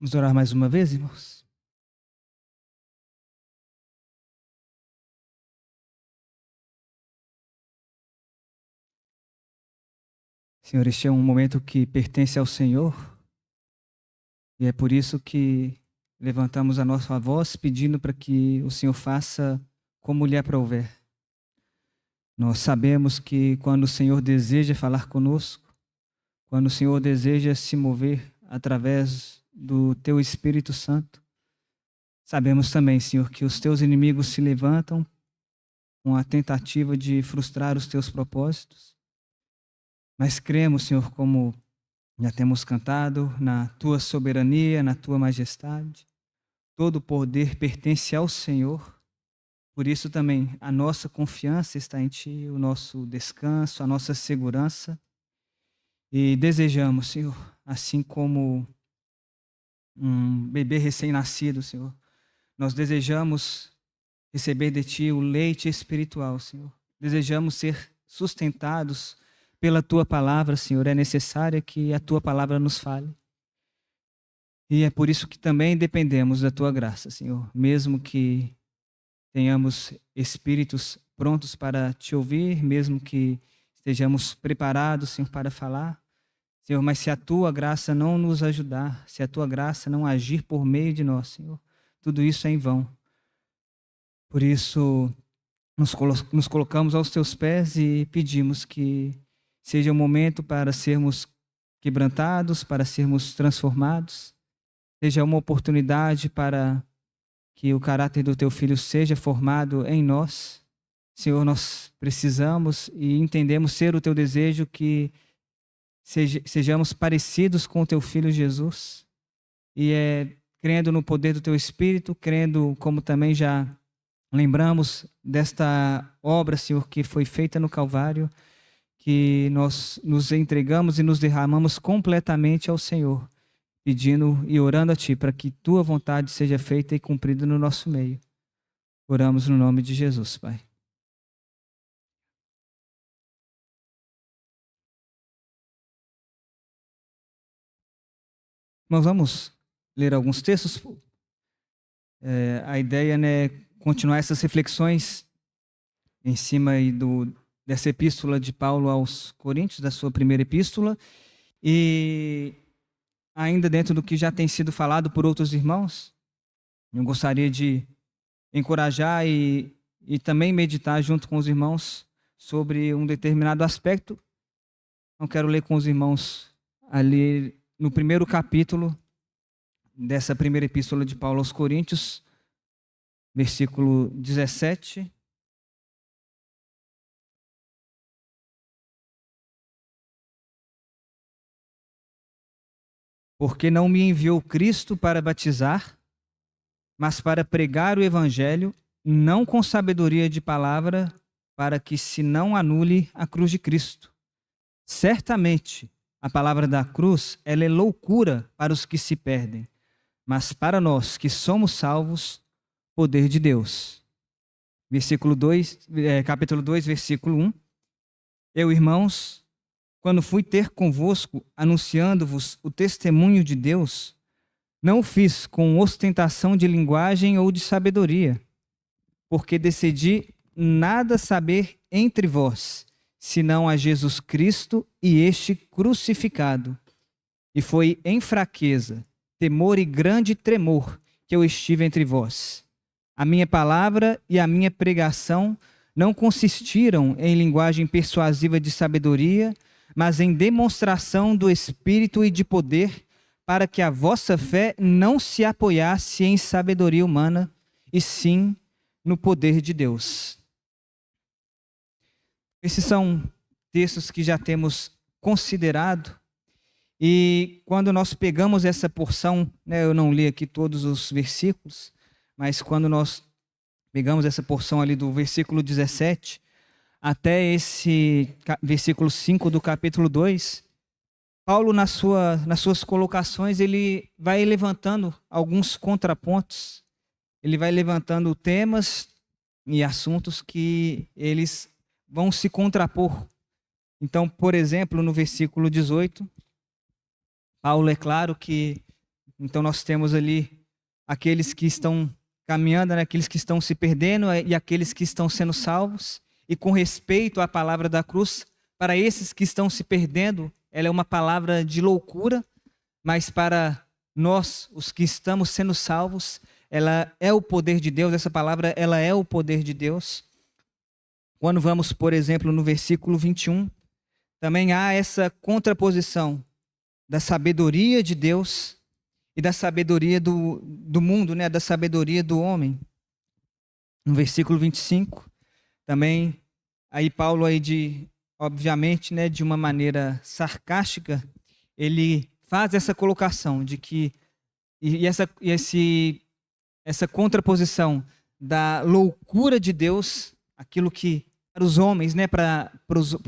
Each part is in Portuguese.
Vamos orar mais uma vez, irmãos? Senhor, este é um momento que pertence ao Senhor e é por isso que levantamos a nossa voz pedindo para que o Senhor faça como lhe aprouver. Nós sabemos que quando o Senhor deseja falar conosco, quando o Senhor deseja se mover através do Teu Espírito Santo, sabemos também, Senhor, que os Teus inimigos se levantam com a tentativa de frustrar os Teus propósitos, mas cremos, Senhor, como já temos cantado, na tua soberania, na tua majestade. Todo o poder pertence ao Senhor. Por isso também a nossa confiança está em ti, o nosso descanso, a nossa segurança. E desejamos, Senhor, assim como um bebê recém-nascido, Senhor, nós desejamos receber de ti o leite espiritual, Senhor. Desejamos ser sustentados pela tua palavra, Senhor. É necessário que a tua palavra nos fale. E é por isso que também dependemos da tua graça, Senhor. Mesmo que tenhamos espíritos prontos para te ouvir, mesmo que estejamos preparados, Senhor, para falar, Senhor, mas se a tua graça não nos ajudar, se a tua graça não agir por meio de nós, Senhor, tudo isso é em vão. Por isso, nos colocamos aos teus pés e pedimos que seja um momento para sermos quebrantados, para sermos transformados, seja uma oportunidade para que o caráter do teu filho seja formado em nós. Senhor, nós precisamos e entendemos ser o teu desejo que sejamos parecidos com o teu filho Jesus. E crendo no poder do teu Espírito, crendo como também já lembramos desta obra, Senhor, que foi feita no Calvário, que nós nos entregamos e nos derramamos completamente ao Senhor, pedindo e orando a Ti para que Tua vontade seja feita e cumprida no nosso meio. Oramos no nome de Jesus, Pai. Nós vamos ler alguns textos. A ideia, né, é continuar essas reflexões em cima aí dessa epístola de Paulo aos Coríntios, da sua primeira epístola, e ainda dentro do que já tem sido falado por outros irmãos, eu gostaria de encorajar e também meditar junto com os irmãos sobre um determinado aspecto. Eu quero ler com os irmãos ali no primeiro capítulo dessa primeira epístola de Paulo aos Coríntios, versículo 17. Porque não me enviou Cristo para batizar, mas para pregar o evangelho, não com sabedoria de palavra, para que se não anule a cruz de Cristo. Certamente, a palavra da cruz, ela é loucura para os que se perdem, mas para nós que somos salvos, poder de Deus. Versículo 2, capítulo 2, versículo 1. Eu, irmãos, quando fui ter convosco, anunciando-vos o testemunho de Deus, não o fiz com ostentação de linguagem ou de sabedoria, porque decidi nada saber entre vós, senão a Jesus Cristo e este crucificado. E foi em fraqueza, temor e grande tremor que eu estive entre vós. A minha palavra e a minha pregação não consistiram em linguagem persuasiva de sabedoria, mas em demonstração do Espírito e de poder, para que a vossa fé não se apoiasse em sabedoria humana, e sim no poder de Deus. Esses são textos que já temos considerado, e quando nós pegamos essa porção, né, eu não li aqui todos os versículos, mas quando nós pegamos essa porção ali do versículo 17 até esse versículo 5 do capítulo 2, Paulo, nas suas colocações, ele vai levantando alguns contrapontos, ele vai levantando temas e assuntos que eles vão se contrapor. Então, por exemplo, no versículo 18, Paulo é claro que Então nós temos ali aqueles que estão caminhando, né? Aqueles que estão se perdendo e aqueles que estão sendo salvos. E com respeito à palavra da cruz, para esses que estão se perdendo, ela é uma palavra de loucura, mas para nós, os que estamos sendo salvos, ela é o poder de Deus, essa palavra ela é o poder de Deus. Quando vamos, por exemplo, no versículo 21, também há essa contraposição da sabedoria de Deus e da sabedoria do mundo, né? Da sabedoria do homem. No versículo 25, também, aí Paulo, obviamente, né, de uma maneira sarcástica, ele faz essa colocação de que essa contraposição da loucura de Deus, aquilo que para os homens, né, para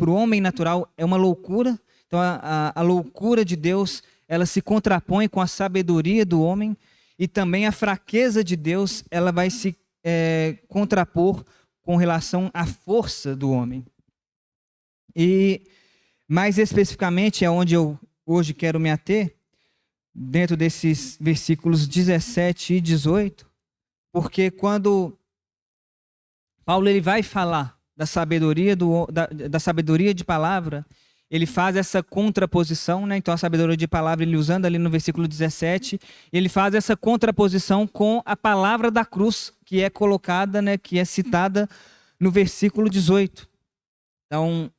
o homem natural é uma loucura. Então a loucura de Deus, ela se contrapõe com a sabedoria do homem, e também a fraqueza de Deus, ela vai se contrapor com relação à força do homem. E mais especificamente é onde eu hoje quero me ater, dentro desses versículos 17 e 18, porque quando Paulo ele vai falar da sabedoria, da sabedoria de palavra, ele faz essa contraposição, né? Então a sabedoria de palavra, ele usando ali no versículo 17, ele faz essa contraposição com a palavra da cruz, que é colocada, né? Que é citada no versículo 18. Então,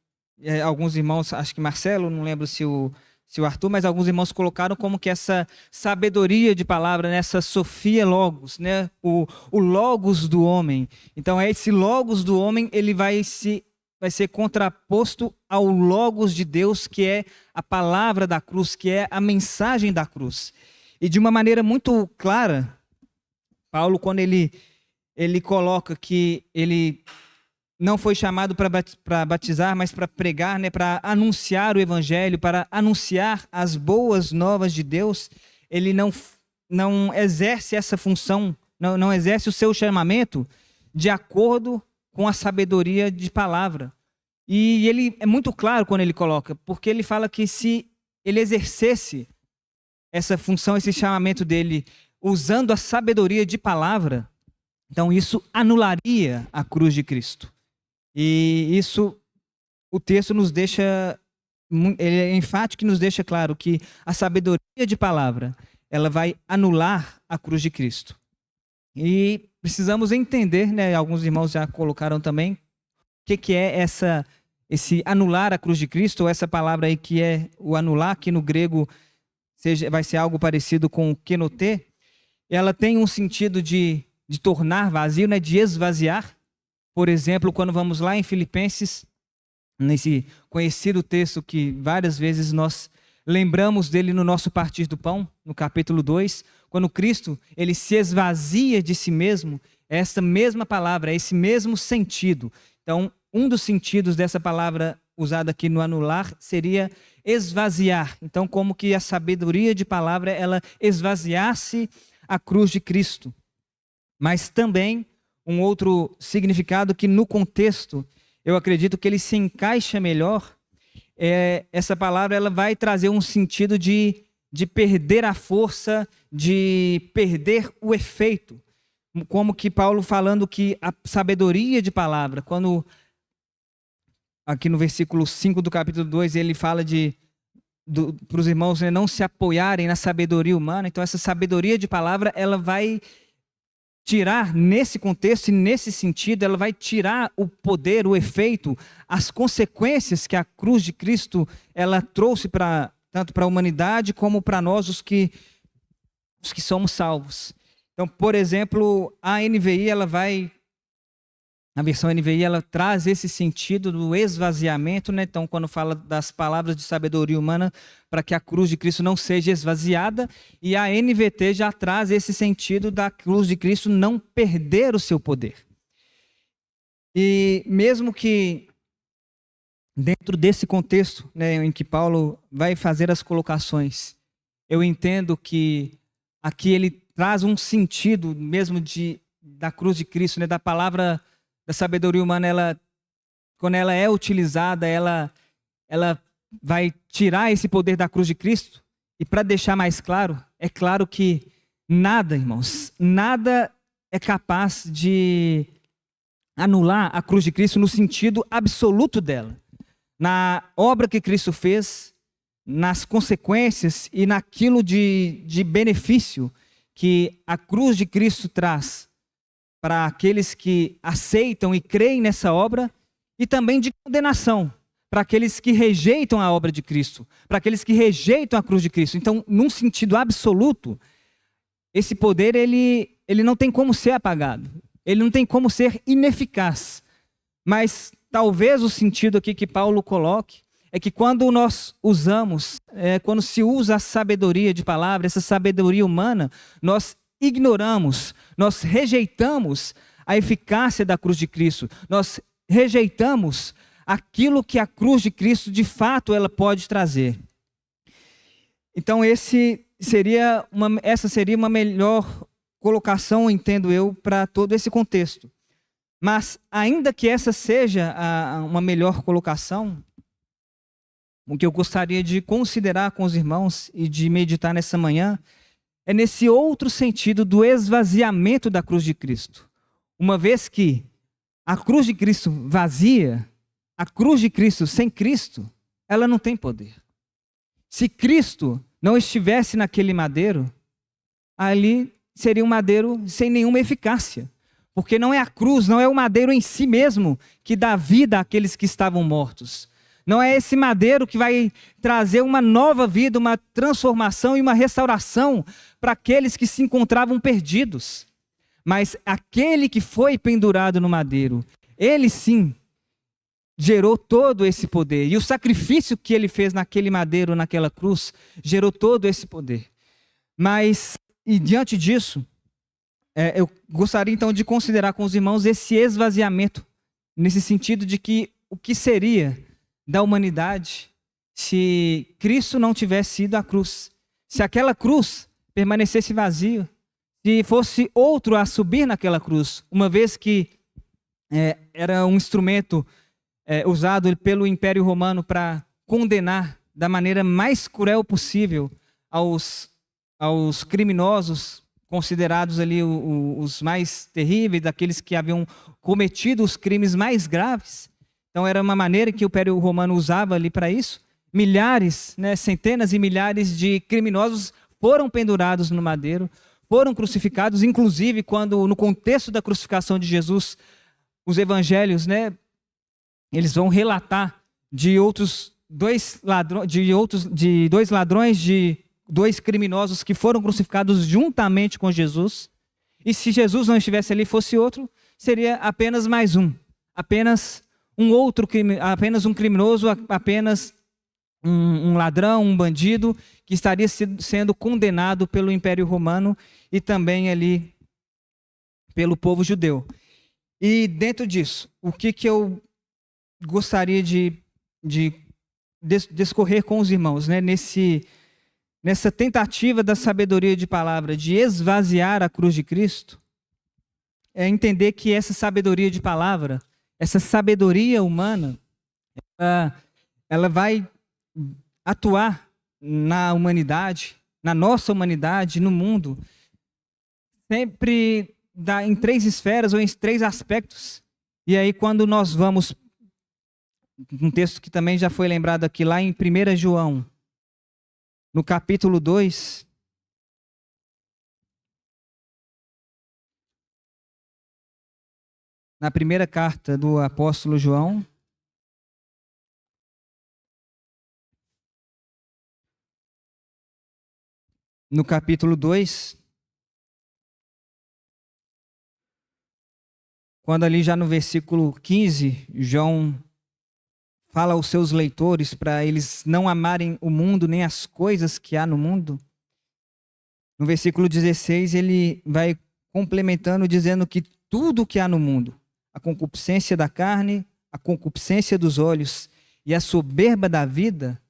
alguns irmãos, acho que Marcelo, não lembro se o Arthur, mas alguns irmãos colocaram como que essa sabedoria de palavra, né, essa Sofia Logos, né, o Logos do homem. Então, esse Logos do homem, ele vai ser contraposto ao Logos de Deus, que é a palavra da cruz, que é a mensagem da cruz. E de uma maneira muito clara, Paulo, quando ele coloca que ele não foi chamado para batizar, mas para pregar, né, para anunciar o evangelho, para anunciar as boas novas de Deus, ele não exerce essa função, não exerce o seu chamamento de acordo com a sabedoria de palavra. E ele é muito claro quando ele coloca, porque ele fala que se ele exercesse essa função, esse chamamento dele, usando a sabedoria de palavra, então isso anularia a cruz de Cristo. E isso, o texto nos deixa, ele é enfático e nos deixa claro que a sabedoria de palavra, ela vai anular a cruz de Cristo. E precisamos entender, né, alguns irmãos já colocaram também, o que é esse anular a cruz de Cristo, ou essa palavra aí que é o anular, que no grego vai ser algo parecido com kenote. Ela tem um sentido de tornar vazio, né, de esvaziar. Por exemplo, quando vamos lá em Filipenses, nesse conhecido texto que várias vezes nós lembramos dele no nosso partir do pão, no capítulo 2, quando Cristo ele se esvazia de si mesmo, é essa mesma palavra, é esse mesmo sentido. Então, um dos sentidos dessa palavra usada aqui no anular seria esvaziar. Então, como que a sabedoria de palavra, ela esvaziasse a cruz de Cristo. Mas também um outro significado que no contexto eu acredito que ele se encaixa melhor, essa palavra ela vai trazer um sentido de perder a força, de perder o efeito. Como que Paulo falando que a sabedoria de palavra, quando aqui no versículo 5 do capítulo 2 ele fala para os irmãos, né, não se apoiarem na sabedoria humana, então essa sabedoria de palavra ela vai tirar, nesse contexto e nesse sentido, ela vai tirar o poder, o efeito, as consequências que a cruz de Cristo ela trouxe tanto para a humanidade como para nós, os que somos salvos. Então, por exemplo, a versão NVI, ela traz esse sentido do esvaziamento, né? Então, quando fala das palavras de sabedoria humana, para que a cruz de Cristo não seja esvaziada, e a NVT já traz esse sentido da cruz de Cristo não perder o seu poder. E mesmo que dentro desse contexto, né, em que Paulo vai fazer as colocações, eu entendo que aqui ele traz um sentido mesmo da cruz de Cristo, né, da palavra da sabedoria humana, quando ela é utilizada, ela vai tirar esse poder da cruz de Cristo. E para deixar mais claro, é claro que nada, irmãos, nada é capaz de anular a cruz de Cristo no sentido absoluto dela. Na obra que Cristo fez, nas consequências e naquilo de benefício que a cruz de Cristo traz para aqueles que aceitam e creem nessa obra, e também de condenação para aqueles que rejeitam a obra de Cristo, para aqueles que rejeitam a cruz de Cristo. Então, num sentido absoluto, esse poder ele não tem como ser apagado, ele não tem como ser ineficaz. Mas talvez o sentido aqui que Paulo coloque é que quando nós usamos, quando se usa a sabedoria de palavra, essa sabedoria humana, nós ignoramos, nós rejeitamos a eficácia da cruz de Cristo, nós rejeitamos aquilo que a cruz de Cristo de fato ela pode trazer. Então essa seria uma melhor colocação, entendo eu, para todo esse contexto. Mas ainda que essa seja uma melhor colocação, o que eu gostaria de considerar com os irmãos e de meditar nessa manhã é nesse outro sentido do esvaziamento da cruz de Cristo. Uma vez que a cruz de Cristo vazia, a cruz de Cristo sem Cristo, ela não tem poder. Se Cristo não estivesse naquele madeiro, ali seria um madeiro sem nenhuma eficácia. Porque não é a cruz, não é o madeiro em si mesmo que dá vida àqueles que estavam mortos. Não é esse madeiro que vai trazer uma nova vida, uma transformação e uma restauração para aqueles que se encontravam perdidos. Mas aquele que foi pendurado no madeiro, ele sim gerou todo esse poder. E o sacrifício que ele fez naquele madeiro, naquela cruz, gerou todo esse poder. Mas, e diante disso, eu gostaria então de considerar com os irmãos esse esvaziamento, nesse sentido de que o que seria da humanidade se Cristo não tivesse ido à cruz, se aquela cruz permanecesse vazia, se fosse outro a subir naquela cruz, uma vez que era um instrumento usado pelo Império Romano para condenar da maneira mais cruel possível aos criminosos, considerados ali os mais terríveis, daqueles que haviam cometido os crimes mais graves. Então era uma maneira que o Império Romano usava ali para isso. Milhares, centenas e milhares de criminosos foram pendurados no madeiro, foram crucificados, inclusive quando no contexto da crucificação de Jesus, os evangelhos, eles vão relatar de dois criminosos que foram crucificados juntamente com Jesus. E se Jesus não estivesse ali, fosse outro, seria apenas mais um. Apenas um criminoso, apenas um ladrão, um bandido, que estaria sendo condenado pelo Império Romano e também ali pelo povo judeu. E dentro disso, o que eu gostaria de discorrer com os irmãos, nessa tentativa da sabedoria de palavra de esvaziar a cruz de Cristo, é entender que essa sabedoria de palavra, essa sabedoria humana, ela vai atuar na humanidade, na nossa humanidade, no mundo, sempre em 3 esferas ou em 3 aspectos. E aí quando nós vamos, um texto que também já foi lembrado aqui, lá em 1 João, no capítulo 2, na primeira carta do apóstolo João, no capítulo 2, quando ali já no versículo 15, João fala aos seus leitores para eles não amarem o mundo nem as coisas que há no mundo. No versículo 16 ele vai complementando dizendo que tudo que há no mundo, a concupiscência da carne, a concupiscência dos olhos e a soberba da vida,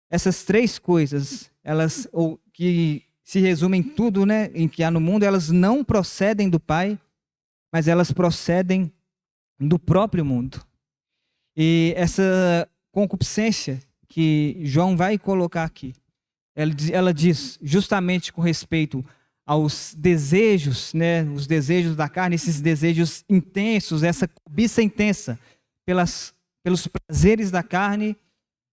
essas 3 coisas, elas que se resumem tudo, em que há no mundo, elas não procedem do Pai, mas elas procedem do próprio mundo. E essa concupiscência que João vai colocar aqui Ela diz justamente com respeito aos desejos, né, os desejos da carne, esses desejos intensos, essa cobiça intensa pelos prazeres da carne,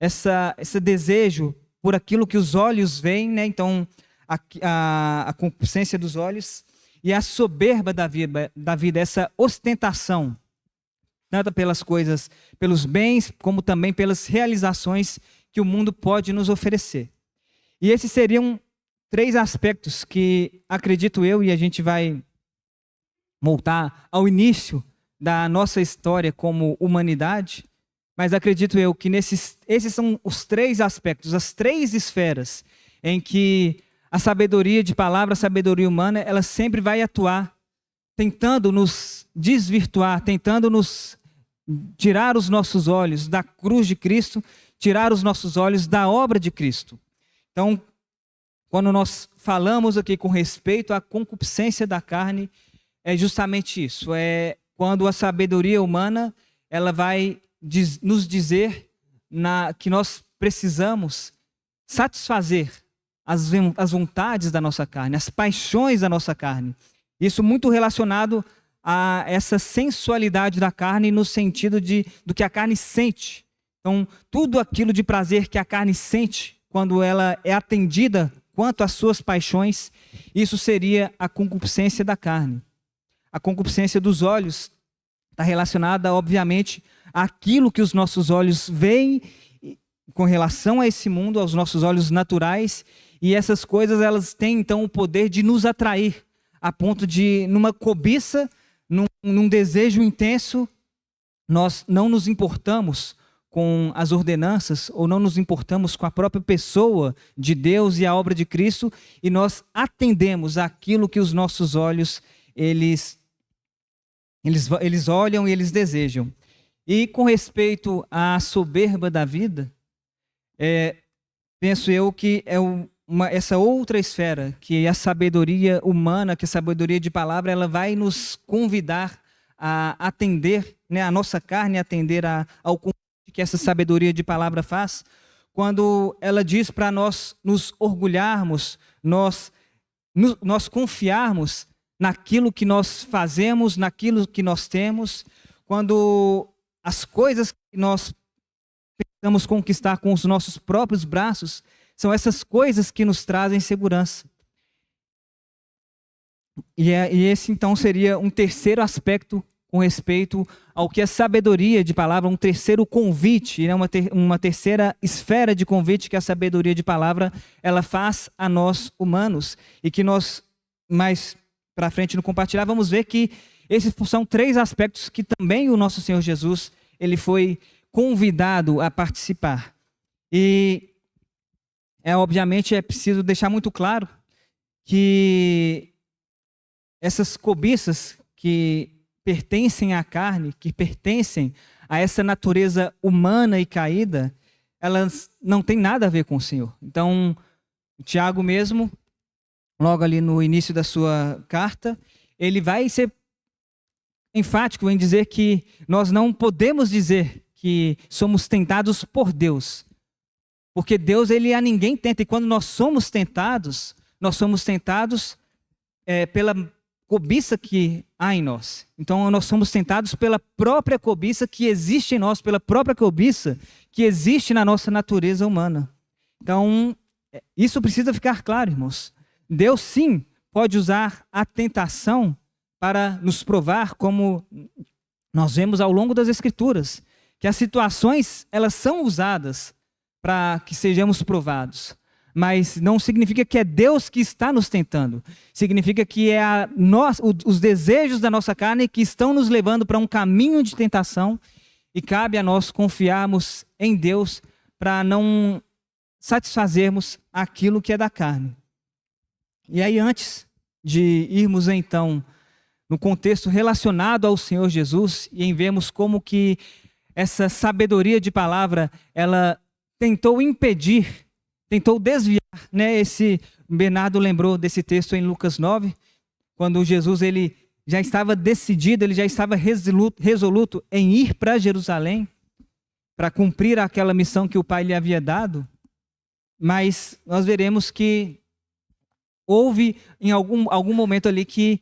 esse desejo por aquilo que os olhos veem, né? Então, a concupiscência dos olhos e a soberba da vida, essa ostentação, tanto pelas coisas, pelos bens, como também pelas realizações que o mundo pode nos oferecer. E esses seriam 3 aspectos que, acredito eu, e a gente vai voltar ao início da nossa história como humanidade, mas acredito eu que esses são os 3 aspectos, as 3 esferas em que a sabedoria de palavra, a sabedoria humana, ela sempre vai atuar, tentando nos desvirtuar, tentando nos tirar os nossos olhos da cruz de Cristo, tirar os nossos olhos da obra de Cristo. Então, quando nós falamos aqui com respeito à concupiscência da carne, é justamente isso. É quando a sabedoria humana ela vai nos dizer que nós precisamos satisfazer as vontades da nossa carne, as paixões da nossa carne. Isso muito relacionado a essa sensualidade da carne no sentido do que a carne sente. Então, tudo aquilo de prazer que a carne sente, quando ela é atendida quanto às suas paixões, isso seria a concupiscência da carne. A concupiscência dos olhos está relacionada, obviamente, àquilo que os nossos olhos veem com relação a esse mundo, aos nossos olhos naturais, e essas coisas elas têm então o poder de nos atrair, a ponto de, numa cobiça, num desejo intenso, nós não nos importamos com as ordenanças, ou não nos importamos com a própria pessoa de Deus e a obra de Cristo, e nós atendemos àquilo que os nossos olhos, eles olham e eles desejam. E com respeito à soberba da vida, penso eu que é essa outra esfera, que a sabedoria humana, que a sabedoria de palavra, ela vai nos convidar a atender, né, a nossa carne, a atender ao convite que essa sabedoria de palavra faz, quando ela diz para nós nos orgulharmos, nós confiarmos naquilo que nós fazemos, naquilo que nós temos, quando as coisas que nós precisamos conquistar com os nossos próprios braços, são essas coisas que nos trazem segurança. E esse então seria um terceiro aspecto com respeito ao que a sabedoria de palavra, um terceiro convite, né, uma terceira esfera de convite que a sabedoria de palavra ela faz a nós humanos, e que nós mais para frente no compartilhar vamos ver que esses são 3 aspectos que também o nosso Senhor Jesus ele foi convidado a participar. E obviamente é preciso deixar muito claro que essas cobiças que pertencem à carne, que pertencem a essa natureza humana e caída, elas não têm nada a ver com o Senhor. Então, o Tiago mesmo, logo ali no início da sua carta, ele vai ser enfático em dizer que nós não podemos dizer que somos tentados por Deus, porque Deus ele a ninguém tenta, e quando nós somos tentados pela cobiça que há em nós. Então nós somos tentados pela própria cobiça que existe em nós, pela própria cobiça que existe na nossa natureza humana. Então isso precisa ficar claro, irmãos. Deus sim pode usar a tentação para nos provar, como nós vemos ao longo das Escrituras, que as situações elas são usadas para que sejamos provados. Mas não significa que é Deus que está nos tentando. Significa que é os desejos da nossa carne que estão nos levando para um caminho de tentação, e cabe a nós confiarmos em Deus para não satisfazermos aquilo que é da carne. E aí, antes de irmos então no contexto relacionado ao Senhor Jesus, e em vermos como que essa sabedoria de palavra, ela tentou impedir, tentou desviar, né? Bernardo lembrou desse texto em Lucas 9, quando Jesus ele já estava decidido, ele já estava resoluto em ir para Jerusalém, para cumprir aquela missão que o Pai lhe havia dado. mas nós veremos que houve em algum momento ali que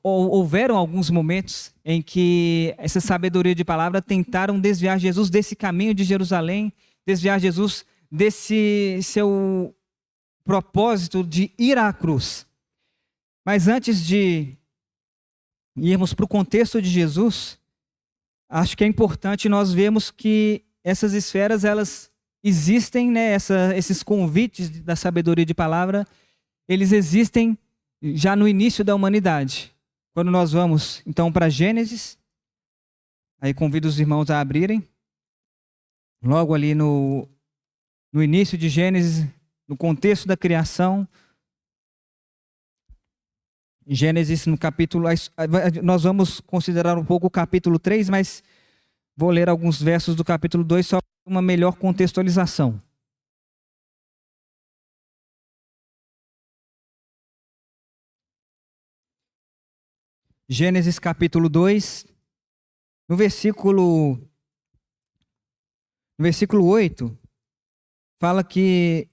houveram alguns momentos em que essa sabedoria de palavra tentaram desviar Jesus desse caminho de Jerusalém, desviar Jesus desse seu propósito de ir à cruz. Mas antes de irmos para o contexto de Jesus, acho que é importante nós vermos que essas esferas, elas existem, né? Esses convites da sabedoria de palavra, eles existem já no início da humanidade. Quando nós vamos, então, para Gênesis, aí convido os irmãos a abrirem, logo ali no início de Gênesis, no contexto da criação, Gênesis no capítulo, nós vamos considerar um pouco o capítulo 3, mas vou ler alguns versos do capítulo 2 só para uma melhor contextualização. Gênesis capítulo 2, no versículo 8, fala que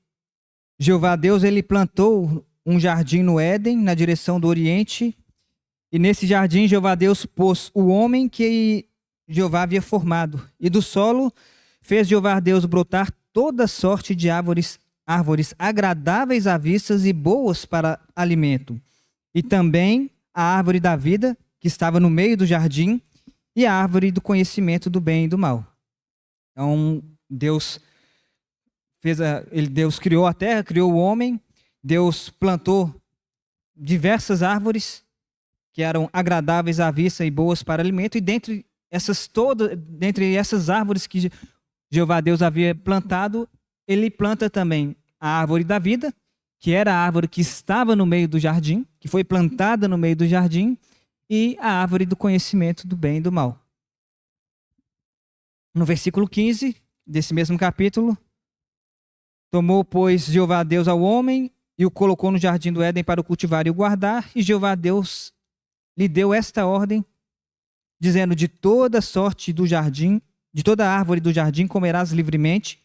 Jeová Deus, ele plantou um jardim no Éden, na direção do Oriente, e nesse jardim Jeová Deus pôs o homem que Jeová havia formado, e do solo fez Jeová Deus brotar toda sorte de árvores agradáveis à vista e boas para alimento, e também a árvore da vida, que estava no meio do jardim, e a árvore do conhecimento do bem e do mal. Então, Deus criou a terra, criou o homem, Deus plantou diversas árvores que eram agradáveis à vista e boas para alimento, e dentre essas árvores que Jeová Deus havia plantado, ele planta também a árvore da vida, que era a árvore que estava no meio do jardim, que foi plantada no meio do jardim, e a árvore do conhecimento do bem e do mal. No versículo 15 desse mesmo capítulo, tomou, pois, Jeová Deus ao homem e o colocou no jardim do Éden para o cultivar e o guardar, e Jeová Deus lhe deu esta ordem, dizendo: de toda sorte do jardim, de toda árvore do jardim comerás livremente,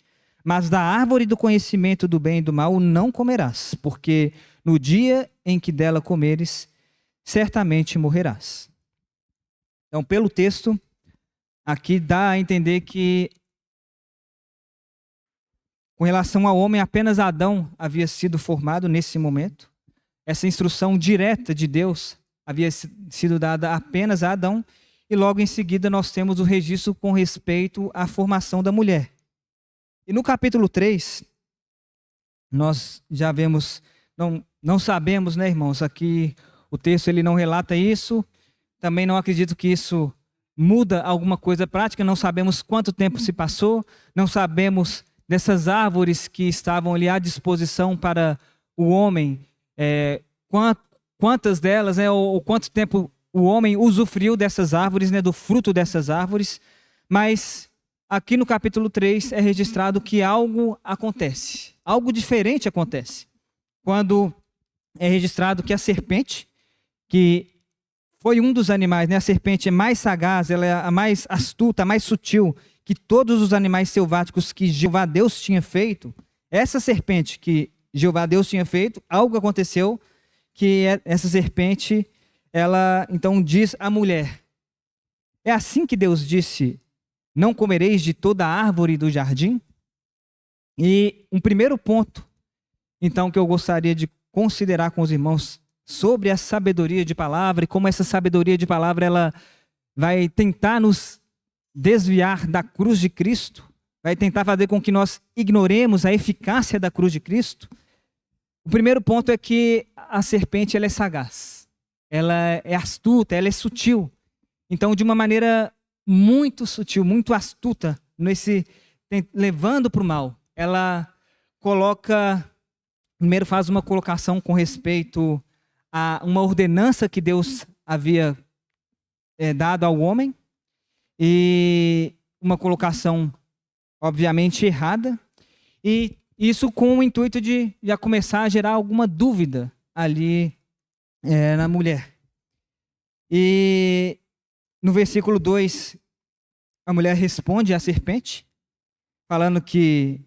mas da árvore do conhecimento do bem e do mal não comerás, porque no dia em que dela comeres, certamente morrerás. Então, pelo texto, aqui dá a entender que, com relação ao homem, apenas Adão havia sido formado nesse momento. Essa instrução direta de Deus havia sido dada apenas a Adão, e logo em seguida nós temos o registro com respeito à formação da mulher. E no capítulo 3, nós já vemos, não sabemos, né, irmãos, aqui o texto ele não relata isso, também não acredito que isso muda alguma coisa prática, não sabemos quanto tempo se passou, não sabemos dessas árvores que estavam ali à disposição para o homem, quantas delas, né, ou quanto tempo o homem usufruiu dessas árvores, né, do fruto dessas árvores, mas aqui no capítulo 3 é registrado que algo acontece, algo diferente acontece, quando é registrado que a serpente, que foi um dos animais, né, a serpente é mais sagaz, ela é a mais astuta, a mais sutil que todos os animais selváticos que Jeová Deus tinha feito. Essa serpente que Jeová Deus tinha feito, algo aconteceu que essa serpente, ela então diz à mulher: é assim que Deus disse, não comereis de toda árvore do jardim? E um primeiro ponto, então, que eu gostaria de considerar com os irmãos sobre a sabedoria de palavra e como essa sabedoria de palavra ela vai tentar nos desviar da cruz de Cristo, vai tentar fazer com que nós ignoremos a eficácia da cruz de Cristo. O primeiro ponto é que a serpente ela é sagaz, ela é astuta, ela é sutil. Então, de uma maneira muito sutil, muito astuta, levando para o mal, ela primeiro faz uma colocação com respeito a uma ordenança que Deus havia dado ao homem, e uma colocação obviamente errada, e isso com o intuito de já começar a gerar alguma dúvida ali na mulher. E no versículo 2, a mulher responde à serpente, falando que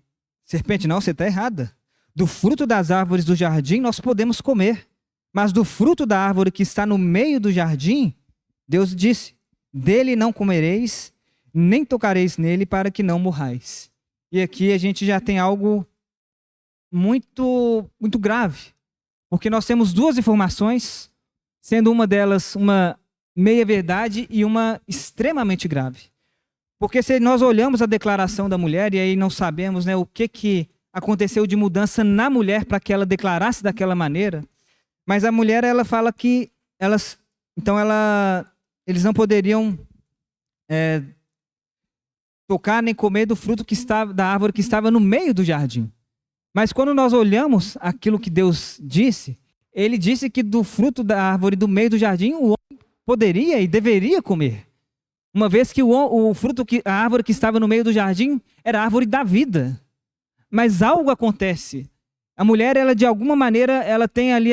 Serpente, não, você está errada. Do fruto das árvores do jardim nós podemos comer, mas do fruto da árvore que está no meio do jardim, Deus disse, dele não comereis, nem tocareis nele para que não morrais. E aqui a gente já tem algo muito, muito grave, porque nós temos duas informações, sendo uma delas uma meia-verdade e uma extremamente grave. Porque se nós olhamos a declaração da mulher e aí não sabemos, né, o que aconteceu de mudança na mulher para que ela declarasse daquela maneira, mas a mulher, ela fala que eles não poderiam tocar nem comer do fruto da árvore que estava no meio do jardim. Mas quando nós olhamos aquilo que Deus disse, ele disse que do fruto da árvore do meio do jardim o homem poderia e deveria comer. Uma vez que a árvore que estava no meio do jardim era a árvore da vida. Mas algo acontece. A mulher, ela de alguma maneira, ela tem ali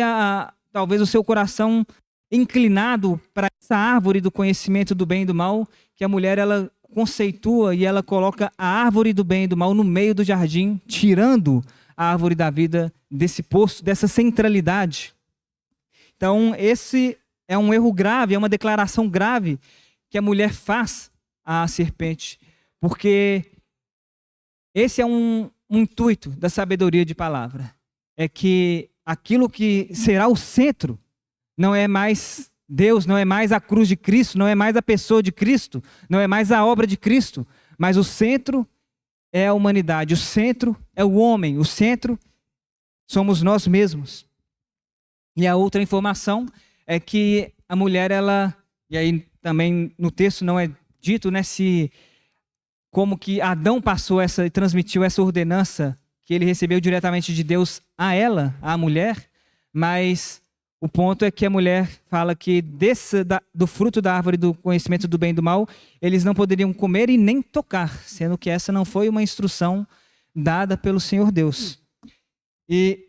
talvez o seu coração inclinado para essa árvore do conhecimento do bem e do mal, que a mulher, ela conceitua e ela coloca a árvore do bem e do mal no meio do jardim, tirando a árvore da vida desse posto, dessa centralidade. Então, esse é um erro grave, é uma declaração grave que a mulher faz à serpente, porque esse é um intuito da sabedoria de palavra, é que aquilo que será o centro não é mais Deus, não é mais a cruz de Cristo, não é mais a pessoa de Cristo, não é mais a obra de Cristo, mas o centro é a humanidade, o centro é o homem, o centro somos nós mesmos. E a outra informação é que a mulher, e aí também no texto não é dito, né, como que Adão transmitiu essa ordenança que ele recebeu diretamente de Deus a ela, à mulher, mas o ponto é que a mulher fala que do fruto da árvore do conhecimento do bem e do mal, eles não poderiam comer e nem tocar, sendo que essa não foi uma instrução dada pelo Senhor Deus. E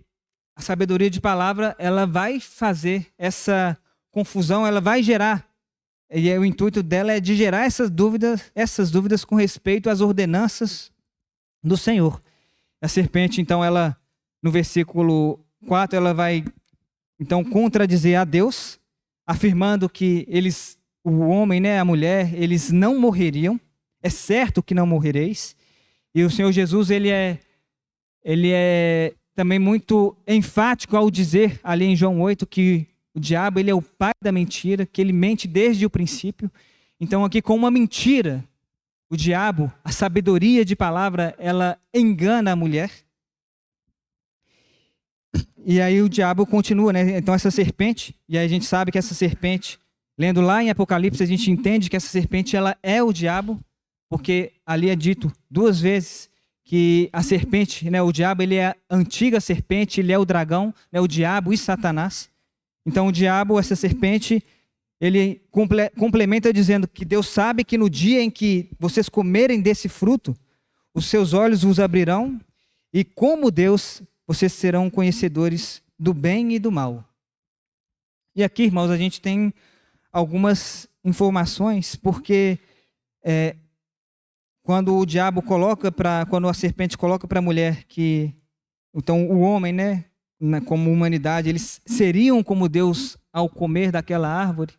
a sabedoria de palavra, ela vai fazer essa confusão, ela vai gerar, e o intuito dela é de gerar essas dúvidas com respeito às ordenanças do Senhor. A serpente, então, no versículo 4, ela vai então contradizer a Deus, afirmando que o homem, né, a mulher, eles não morreriam, é certo que não morrereis. E o Senhor Jesus, ele é também muito enfático ao dizer ali em João 8 que o diabo, ele é o pai da mentira, que ele mente desde o princípio. Então aqui com uma mentira, o diabo, a sabedoria de palavra, ela engana a mulher. E aí o diabo continua, né? Então essa serpente, e aí a gente sabe que essa serpente, lendo lá em Apocalipse, a gente entende que essa serpente, ela é o diabo, porque ali é dito 2 vezes que a serpente, né, o diabo, ele é a antiga serpente, ele é o dragão, né, o diabo e Satanás. Então o diabo, essa serpente, ele complementa dizendo que Deus sabe que no dia em que vocês comerem desse fruto, os seus olhos vos abrirão e como Deus, vocês serão conhecedores do bem e do mal. E aqui, irmãos, a gente tem algumas informações, porque quando a serpente coloca para a mulher que, então o homem, né, como humanidade, eles seriam como Deus ao comer daquela árvore.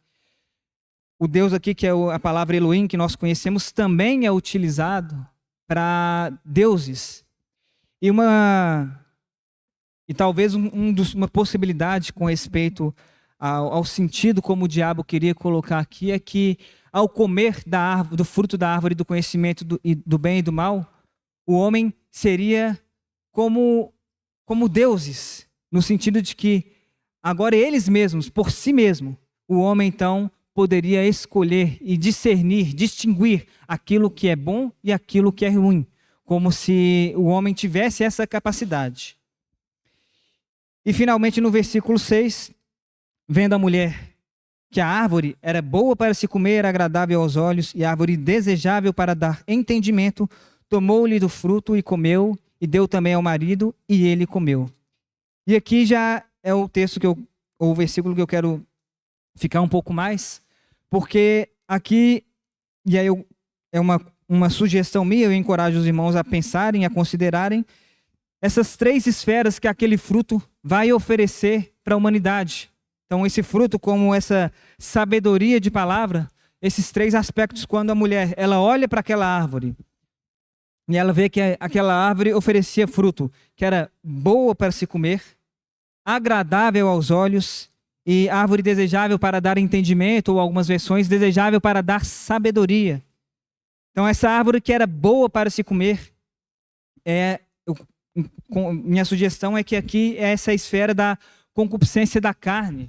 O Deus aqui, que é a palavra Elohim, que nós conhecemos, também é utilizado para deuses. E talvez uma possibilidade com respeito ao sentido como o diabo queria colocar aqui é que ao comer do fruto da árvore do conhecimento do bem e do mal, o homem seria como deuses, no sentido de que agora eles mesmos, por si mesmo, o homem então poderia escolher e discernir, distinguir aquilo que é bom e aquilo que é ruim, como se o homem tivesse essa capacidade. E finalmente no versículo 6, vendo a mulher que a árvore era boa para se comer, agradável aos olhos, e árvore desejável para dar entendimento, tomou-lhe do fruto e comeu, e deu também ao marido, e ele comeu. E aqui já é o texto ou o versículo que eu quero ficar um pouco mais, porque aqui, e aí é uma sugestão minha, eu encorajo os irmãos a pensarem, a considerarem, essas 3 esferas que aquele fruto vai oferecer para a humanidade. Então, esse fruto, como essa sabedoria de palavra, esses 3 aspectos, quando a mulher ela olha para aquela árvore e ela vê que aquela árvore oferecia fruto, que era boa para se comer, agradável aos olhos e árvore desejável para dar entendimento, ou algumas versões, desejável para dar sabedoria. Então, essa árvore que era boa para se comer, minha sugestão é que aqui é essa esfera da concupiscência da carne.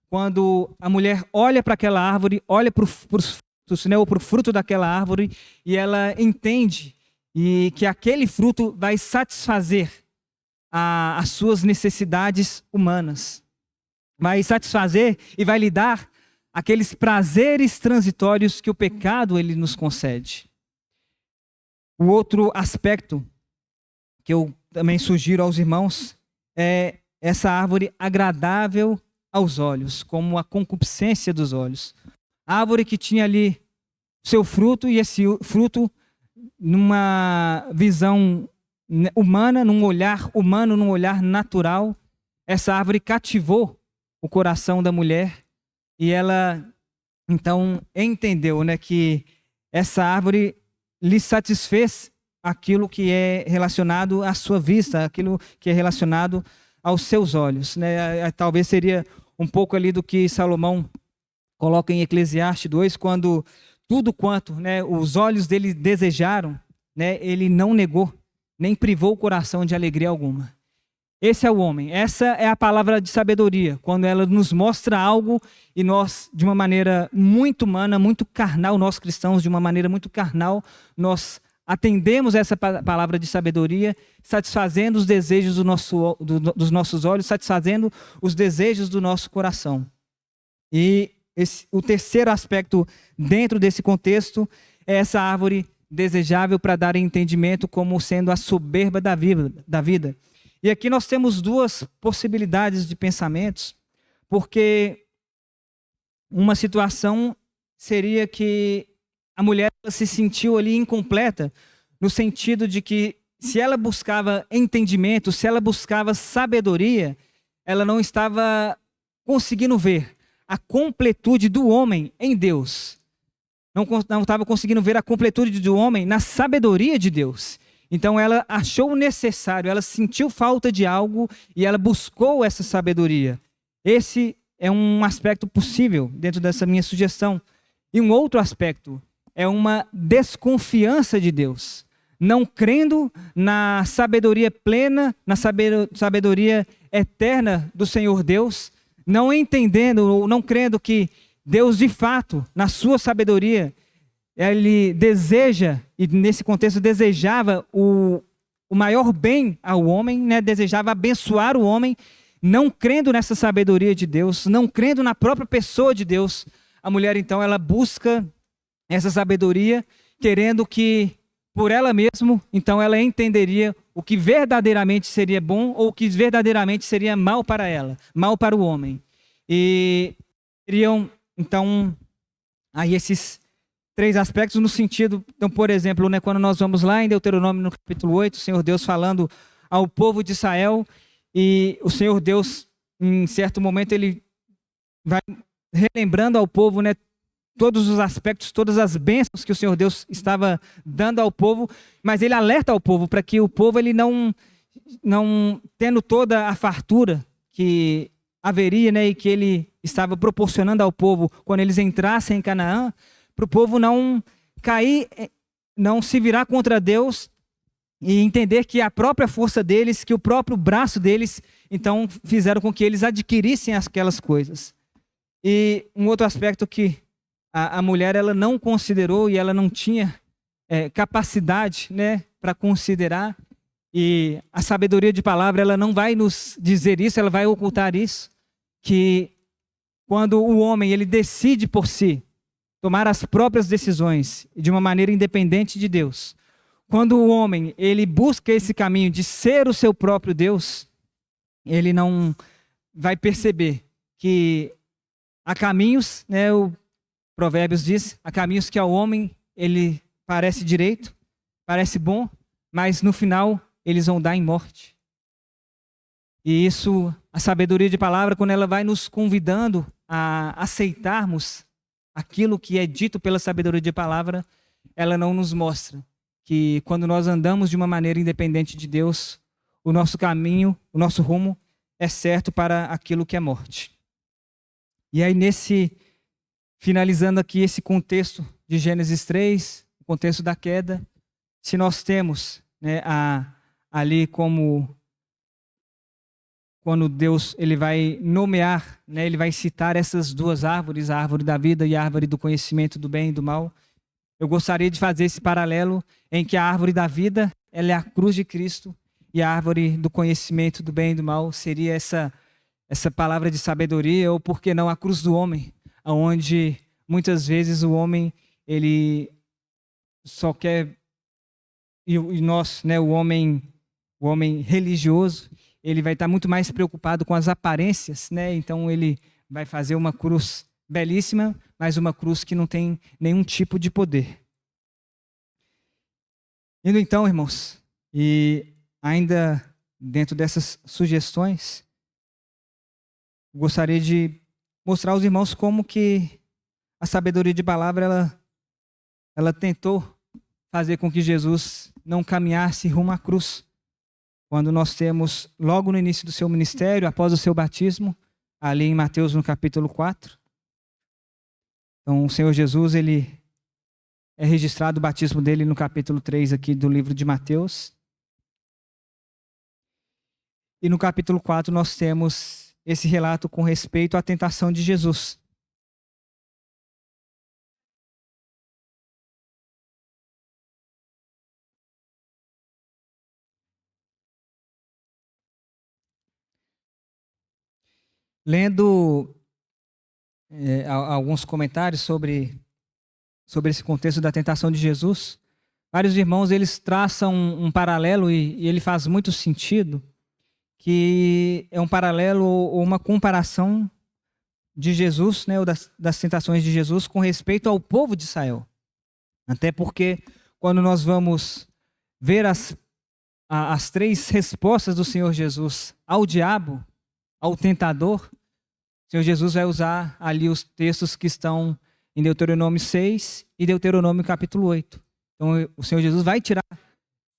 Quando a mulher olha para aquela árvore, olha para os frutos, né, ou para o fruto daquela árvore, e ela entende que aquele fruto vai satisfazer as suas necessidades humanas. Vai satisfazer e vai lhe dar aqueles prazeres transitórios que o pecado ele nos concede. O outro aspecto que eu também sugiro aos irmãos é essa árvore agradável aos olhos, como a concupiscência dos olhos. A árvore que tinha ali seu fruto, e esse fruto, numa visão humana, num olhar humano, num olhar natural, essa árvore cativou o coração da mulher, e ela então entendeu, né, que essa árvore lhe satisfez aquilo que é relacionado à sua vista, aquilo que é relacionado aos seus olhos, né? Talvez seria um pouco ali do que Salomão coloca em Eclesiastes 2, quando tudo quanto, né, os olhos dele desejaram, né, ele não negou, nem privou o coração de alegria alguma. Esse é o homem, essa é a palavra de sabedoria, quando ela nos mostra algo e nós, de uma maneira muito humana, muito carnal, nós cristãos, de uma maneira muito carnal, nós atendemos essa palavra de sabedoria, satisfazendo os desejos dos nossos olhos, satisfazendo os desejos do nosso coração. E o terceiro aspecto dentro desse contexto é essa árvore desejável para dar entendimento como sendo a soberba da vida. E aqui nós temos 2 possibilidades de pensamentos, porque uma situação seria que a mulher se sentiu ali incompleta, no sentido de que se ela buscava entendimento, se ela buscava sabedoria, ela não estava conseguindo ver a completude do homem em Deus. Não estava conseguindo ver a completude do homem na sabedoria de Deus. Então ela achou necessário, ela sentiu falta de algo e ela buscou essa sabedoria. Esse é um aspecto possível dentro dessa minha sugestão. E um outro aspecto é uma desconfiança de Deus, não crendo na sabedoria plena, na sabedoria eterna do Senhor Deus, não entendendo ou não crendo que Deus de fato, na sua sabedoria, ele deseja, e nesse contexto desejava o maior bem ao homem, né? Desejava abençoar o homem, não crendo nessa sabedoria de Deus, não crendo na própria pessoa de Deus. A mulher então ela busca essa sabedoria, querendo que por ela mesma, então ela entenderia o que verdadeiramente seria bom ou o que verdadeiramente seria mal para ela, mal para o homem. E seriam então aí esses 3 aspectos no sentido, então, por exemplo, né, quando nós vamos lá em Deuteronômio no capítulo 8, o Senhor Deus falando ao povo de Israel, e o Senhor Deus, em certo momento, ele vai relembrando ao povo, né, todos os aspectos, todas as bênçãos que o Senhor Deus estava dando ao povo, mas ele alerta ao povo para que o povo ele não tendo toda a fartura que haveria, né, e que ele estava proporcionando ao povo quando eles entrassem em Canaã, para o povo não cair, não se virar contra Deus e entender que a própria força deles, que o próprio braço deles, então fizeram com que eles adquirissem aquelas coisas. E um outro aspecto que a mulher ela não considerou e ela não tinha capacidade, né, para considerar, e a sabedoria de palavra ela não vai nos dizer isso, ela vai ocultar isso, que quando o homem ele decide por si tomar as próprias decisões de uma maneira independente de Deus, quando o homem ele busca esse caminho de ser o seu próprio Deus, ele não vai perceber que há caminhos, né, o Provérbios diz, há caminhos que ao homem ele parece direito, parece bom, mas no final eles vão dar em morte. E isso, a sabedoria de palavra, quando ela vai nos convidando a aceitarmos aquilo que é dito pela sabedoria de palavra, ela não nos mostra que quando nós andamos de uma maneira independente de Deus, o nosso caminho, o nosso rumo é certo para aquilo que é morte. E aí finalizando aqui esse contexto de Gênesis 3, o contexto da queda, se nós temos, né, ali como quando Deus ele vai nomear, né, ele vai citar essas duas árvores, a árvore da vida e a árvore do conhecimento do bem e do mal. Eu gostaria de fazer esse paralelo em que a árvore da vida ela é a cruz de Cristo e a árvore do conhecimento do bem e do mal seria essa palavra de sabedoria, ou por que não a cruz do homem, onde muitas vezes o homem ele só quer, e nós, né, o homem religioso, ele vai estar muito mais preocupado com as aparências, né? Então ele vai fazer uma cruz belíssima, mas uma cruz que não tem nenhum tipo de poder. Indo então, irmãos, e ainda dentro dessas sugestões, gostaria de mostrar aos irmãos como que a sabedoria de palavra ela tentou fazer com que Jesus não caminhasse rumo à cruz. Quando nós temos, logo no início do seu ministério, após o seu batismo, ali em Mateus no capítulo 4. Então, o Senhor Jesus, ele é registrado o batismo dele no capítulo 3 aqui do livro de Mateus. E no capítulo 4 nós temos esse relato com respeito à tentação de Jesus. Lendo alguns comentários sobre esse contexto da tentação de Jesus, vários irmãos eles traçam um paralelo e ele faz muito sentido, que é um paralelo ou uma comparação de Jesus, né, ou das tentações de Jesus com respeito ao povo de Israel. Até porque quando nós vamos ver as três respostas do Senhor Jesus ao diabo, ao tentador, o Senhor Jesus vai usar ali os textos que estão em Deuteronômio 6 e Deuteronômio capítulo 8. Então o Senhor Jesus vai tirar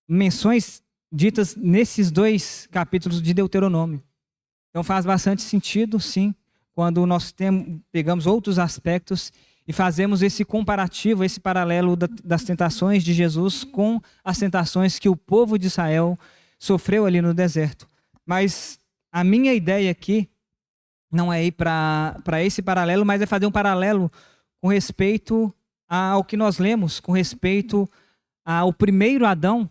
menções ditas nesses dois capítulos de Deuteronômio. Então faz bastante sentido, sim, quando nós pegamos outros aspectos e fazemos esse comparativo, esse paralelo das tentações de Jesus com as tentações que o povo de Israel sofreu ali no deserto. Mas a minha ideia aqui não é ir para esse paralelo, mas é fazer um paralelo com respeito ao que nós lemos, com respeito ao primeiro Adão,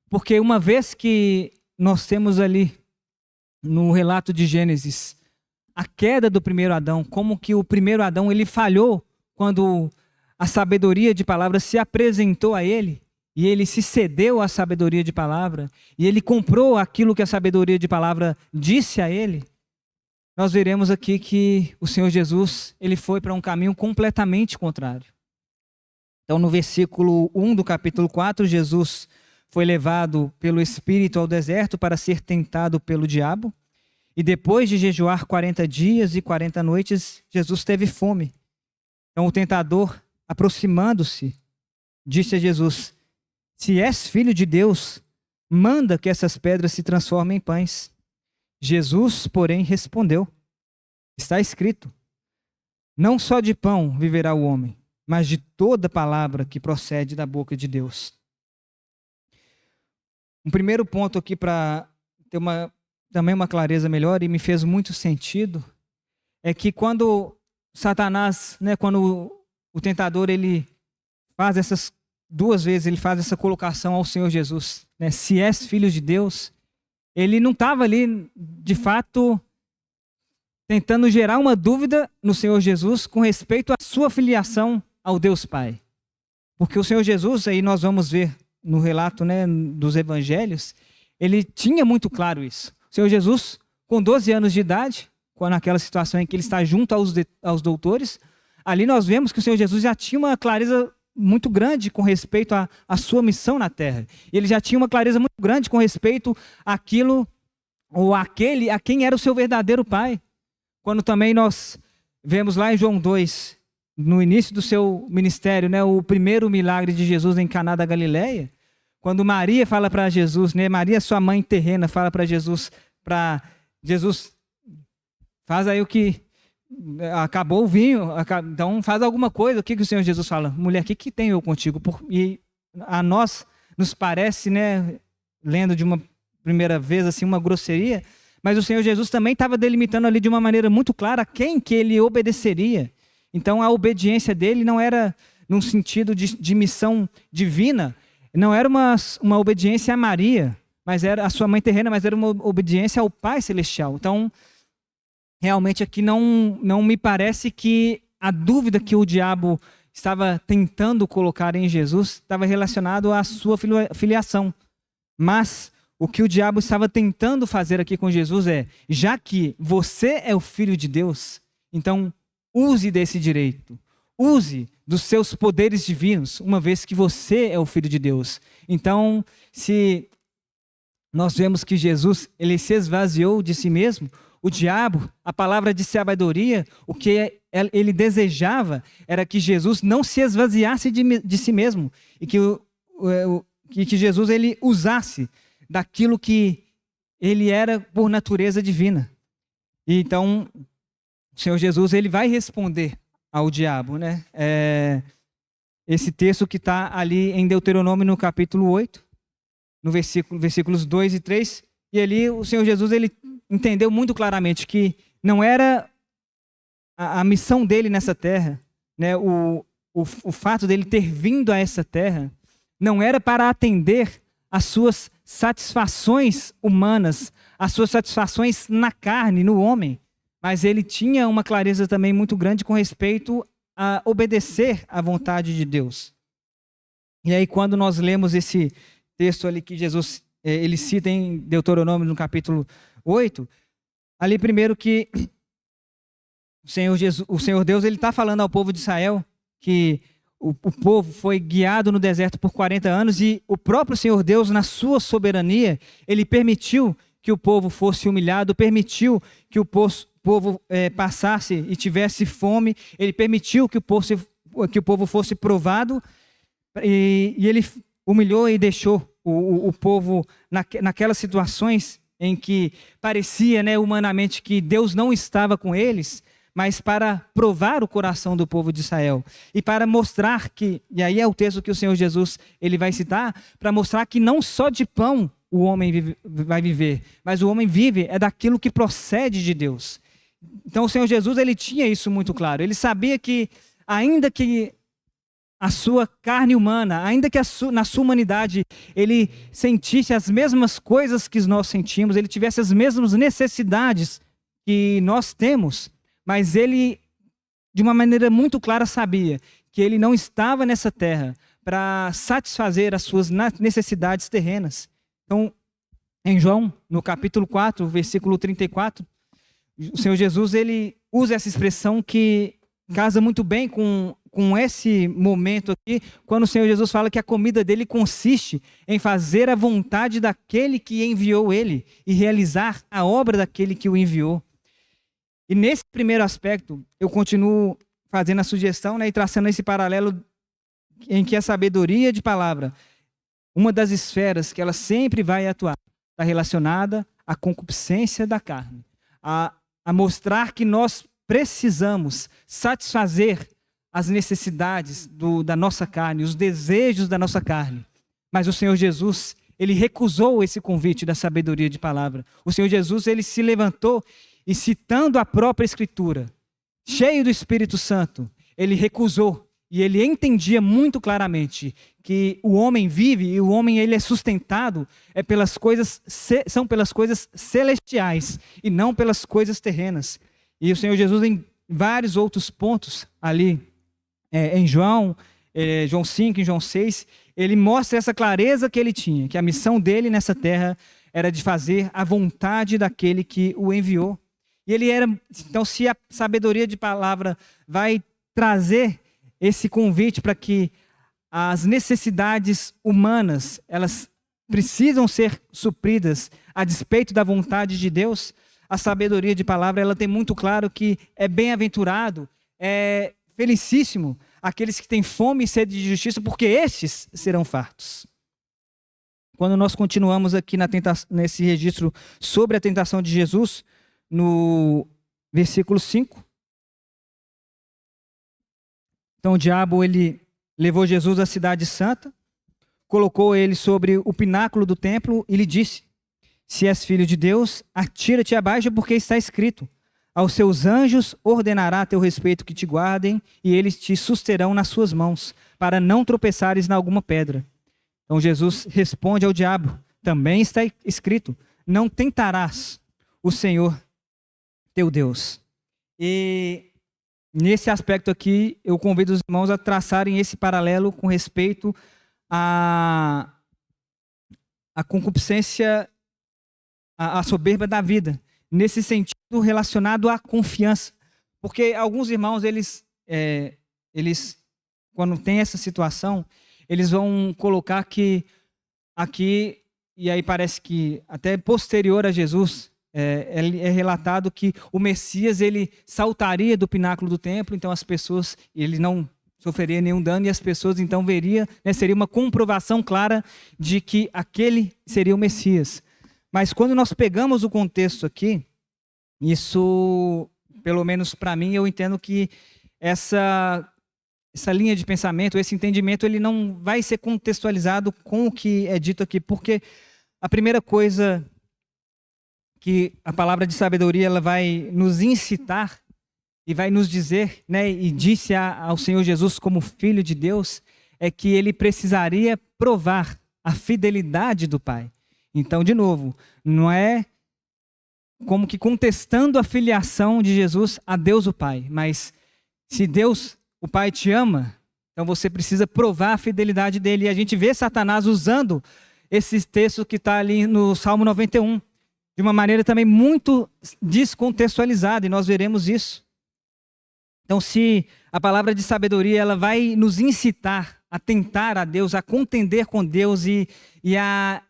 porque uma vez que nós temos ali no relato de Gênesis a queda do primeiro Adão, como que o primeiro Adão ele falhou quando a sabedoria de palavra se apresentou a ele, e ele se cedeu à sabedoria de palavra, e ele comprou aquilo que a sabedoria de palavra disse a ele, nós veremos aqui que o Senhor Jesus ele foi para um caminho completamente contrário. Então no versículo 1 do capítulo 4, Jesus foi levado pelo Espírito ao deserto para ser tentado pelo diabo, e depois de jejuar 40 dias e 40 noites, Jesus teve fome. Então o tentador, aproximando-se, disse a Jesus: se és filho de Deus, manda que essas pedras se transformem em pães. Jesus, porém, respondeu: está escrito, não só de pão viverá o homem, mas de toda palavra que procede da boca de Deus. Um primeiro ponto aqui para ter também uma clareza melhor, e me fez muito sentido, é que quando Satanás, né, quando o tentador ele faz essas duas vezes, ele faz essa colocação ao Senhor Jesus, né, se és filho de Deus, ele não estava ali, de fato, tentando gerar uma dúvida no Senhor Jesus com respeito à sua filiação ao Deus Pai. Porque o Senhor Jesus, aí nós vamos ver no relato, né, dos evangelhos, ele tinha muito claro isso. O Senhor Jesus, com 12 anos de idade, naquela situação em que ele está junto aos doutores, ali nós vemos que o Senhor Jesus já tinha uma clareza muito grande com respeito à sua missão na terra. Ele já tinha uma clareza muito grande com respeito ou aquele a quem era o seu verdadeiro pai. Quando também nós vemos lá em João 2, no início do seu ministério, né, o primeiro milagre de Jesus em Caná da Galileia, quando Maria fala para Jesus, né, Maria, sua mãe terrena, fala para Jesus, faz aí o que acabou o vinho, então faz alguma coisa. O que o Senhor Jesus fala? Mulher, o que tem eu contigo? E a nós nos parece, né, lendo de uma primeira vez assim, uma grosseria, mas o Senhor Jesus também estava delimitando ali de uma maneira muito clara a quem que ele obedeceria. Então a obediência dele não era num sentido de missão divina, não era uma obediência a Maria, mas era a sua mãe terrena, mas era uma obediência ao Pai Celestial. Então, realmente aqui não me parece que a dúvida que o diabo estava tentando colocar em Jesus estava relacionado à sua filiação. Mas o que o diabo estava tentando fazer aqui com Jesus é, já que você é o Filho de Deus, então use desse direito, use dos seus poderes divinos, uma vez que você é o Filho de Deus. Então, se nós vemos que Jesus ele se esvaziou de si mesmo, o diabo, a palavra de sabedoria, o que ele desejava era que Jesus não se esvaziasse de si mesmo e que Jesus ele usasse daquilo que ele era por natureza divina. E então, o Senhor Jesus ele vai responder ao diabo, né? Esse texto que está ali em Deuteronômio no capítulo 8, no versículos 2 e 3, e ali o Senhor Jesus ele entendeu muito claramente que não era a missão dele nessa terra, né? O fato dele ter vindo a essa terra não era para atender às suas satisfações humanas, às suas satisfações na carne, no homem, mas ele tinha uma clareza também muito grande com respeito a obedecer à vontade de Deus. E aí quando nós lemos esse texto ali que Jesus ele cita em Deuteronômio no capítulo 8, ali primeiro que o Senhor Deus ele está falando ao povo de Israel que o povo foi guiado no deserto por 40 anos e o próprio Senhor Deus, na sua soberania, ele permitiu que o povo fosse humilhado, permitiu que o povo passasse e tivesse fome, ele permitiu que o povo fosse provado e ele humilhou e deixou o povo naquelas situações em que parecia, né, humanamente que Deus não estava com eles, mas para provar o coração do povo de Israel e para mostrar que, e aí é o texto que o Senhor Jesus ele vai citar, para mostrar que não só de pão o homem vai viver, mas o homem vive é daquilo que procede de Deus. Então o Senhor Jesus ele tinha isso muito claro, ele sabia que ainda que a sua carne humana, ainda que na sua humanidade ele sentisse as mesmas coisas que nós sentimos, ele tivesse as mesmas necessidades que nós temos, mas ele, de uma maneira muito clara, sabia que ele não estava nessa terra para satisfazer as suas necessidades terrenas. Então, em João, no capítulo 4, versículo 34, o Senhor Jesus ele usa essa expressão que casa muito bem com esse momento aqui, quando o Senhor Jesus fala que a comida dele consiste em fazer a vontade daquele que enviou ele e realizar a obra daquele que o enviou. E nesse primeiro aspecto, eu continuo fazendo a sugestão, né, e traçando esse paralelo em que a sabedoria de palavra, uma das esferas que ela sempre vai atuar, está relacionada à concupiscência da carne, a mostrar que nós precisamos satisfazer as necessidades da nossa carne, os desejos da nossa carne. Mas o Senhor Jesus, ele recusou esse convite da sabedoria de palavra. O Senhor Jesus, ele se levantou e, citando a própria Escritura, cheio do Espírito Santo, ele recusou e ele entendia muito claramente que o homem vive e o homem ele é sustentado são pelas coisas celestiais e não pelas coisas terrenas. E o Senhor Jesus, em vários outros pontos ali, em João 5, em João 6, ele mostra essa clareza que ele tinha, que a missão dele nessa terra era de fazer a vontade daquele que o enviou. E ele era, então, se a sabedoria de palavra vai trazer esse convite para que as necessidades humanas, elas precisam ser supridas a despeito da vontade de Deus, a sabedoria de palavra, ela tem muito claro que é bem-aventurado, é felicíssimo aqueles que têm fome e sede de justiça, porque estes serão fartos. Quando nós continuamos aqui nesse registro sobre a tentação de Jesus, no versículo 5, então o diabo ele levou Jesus à cidade santa, colocou ele sobre o pináculo do templo e lhe disse: se és filho de Deus, atira-te abaixo, porque está escrito: aos seus anjos ordenará a teu respeito que te guardem, e eles te susterão nas suas mãos, para não tropeçares em alguma pedra. Então Jesus responde ao diabo: também está escrito: não tentarás o Senhor teu Deus. E nesse aspecto aqui, eu convido os irmãos a traçarem esse paralelo com respeito à concupiscência, à soberba da vida, nesse sentido relacionado à confiança. Porque alguns irmãos, eles quando tem essa situação, eles vão colocar que aqui, e aí parece que até posterior a Jesus, é relatado que o Messias ele saltaria do pináculo do templo, então as pessoas, ele não sofreria nenhum dano, e as pessoas então veriam, seria uma comprovação clara de que aquele seria o Messias. Mas quando nós pegamos o contexto aqui, isso, pelo menos para mim, eu entendo que essa linha de pensamento, esse entendimento, ele não vai ser contextualizado com o que é dito aqui, porque a primeira coisa que a palavra de sabedoria ela vai nos incitar e vai nos dizer, e disse ao Senhor Jesus como Filho de Deus, é que ele precisaria provar a fidelidade do Pai. Então, de novo, não é como que contestando a filiação de Jesus a Deus o Pai, mas se Deus, o Pai, te ama, então você precisa provar a fidelidade dele. E a gente vê Satanás usando esse texto que está ali no Salmo 91, de uma maneira também muito descontextualizada, e nós veremos isso. Então, se a palavra de sabedoria ela vai nos incitar a tentar a Deus, a contender com Deus e a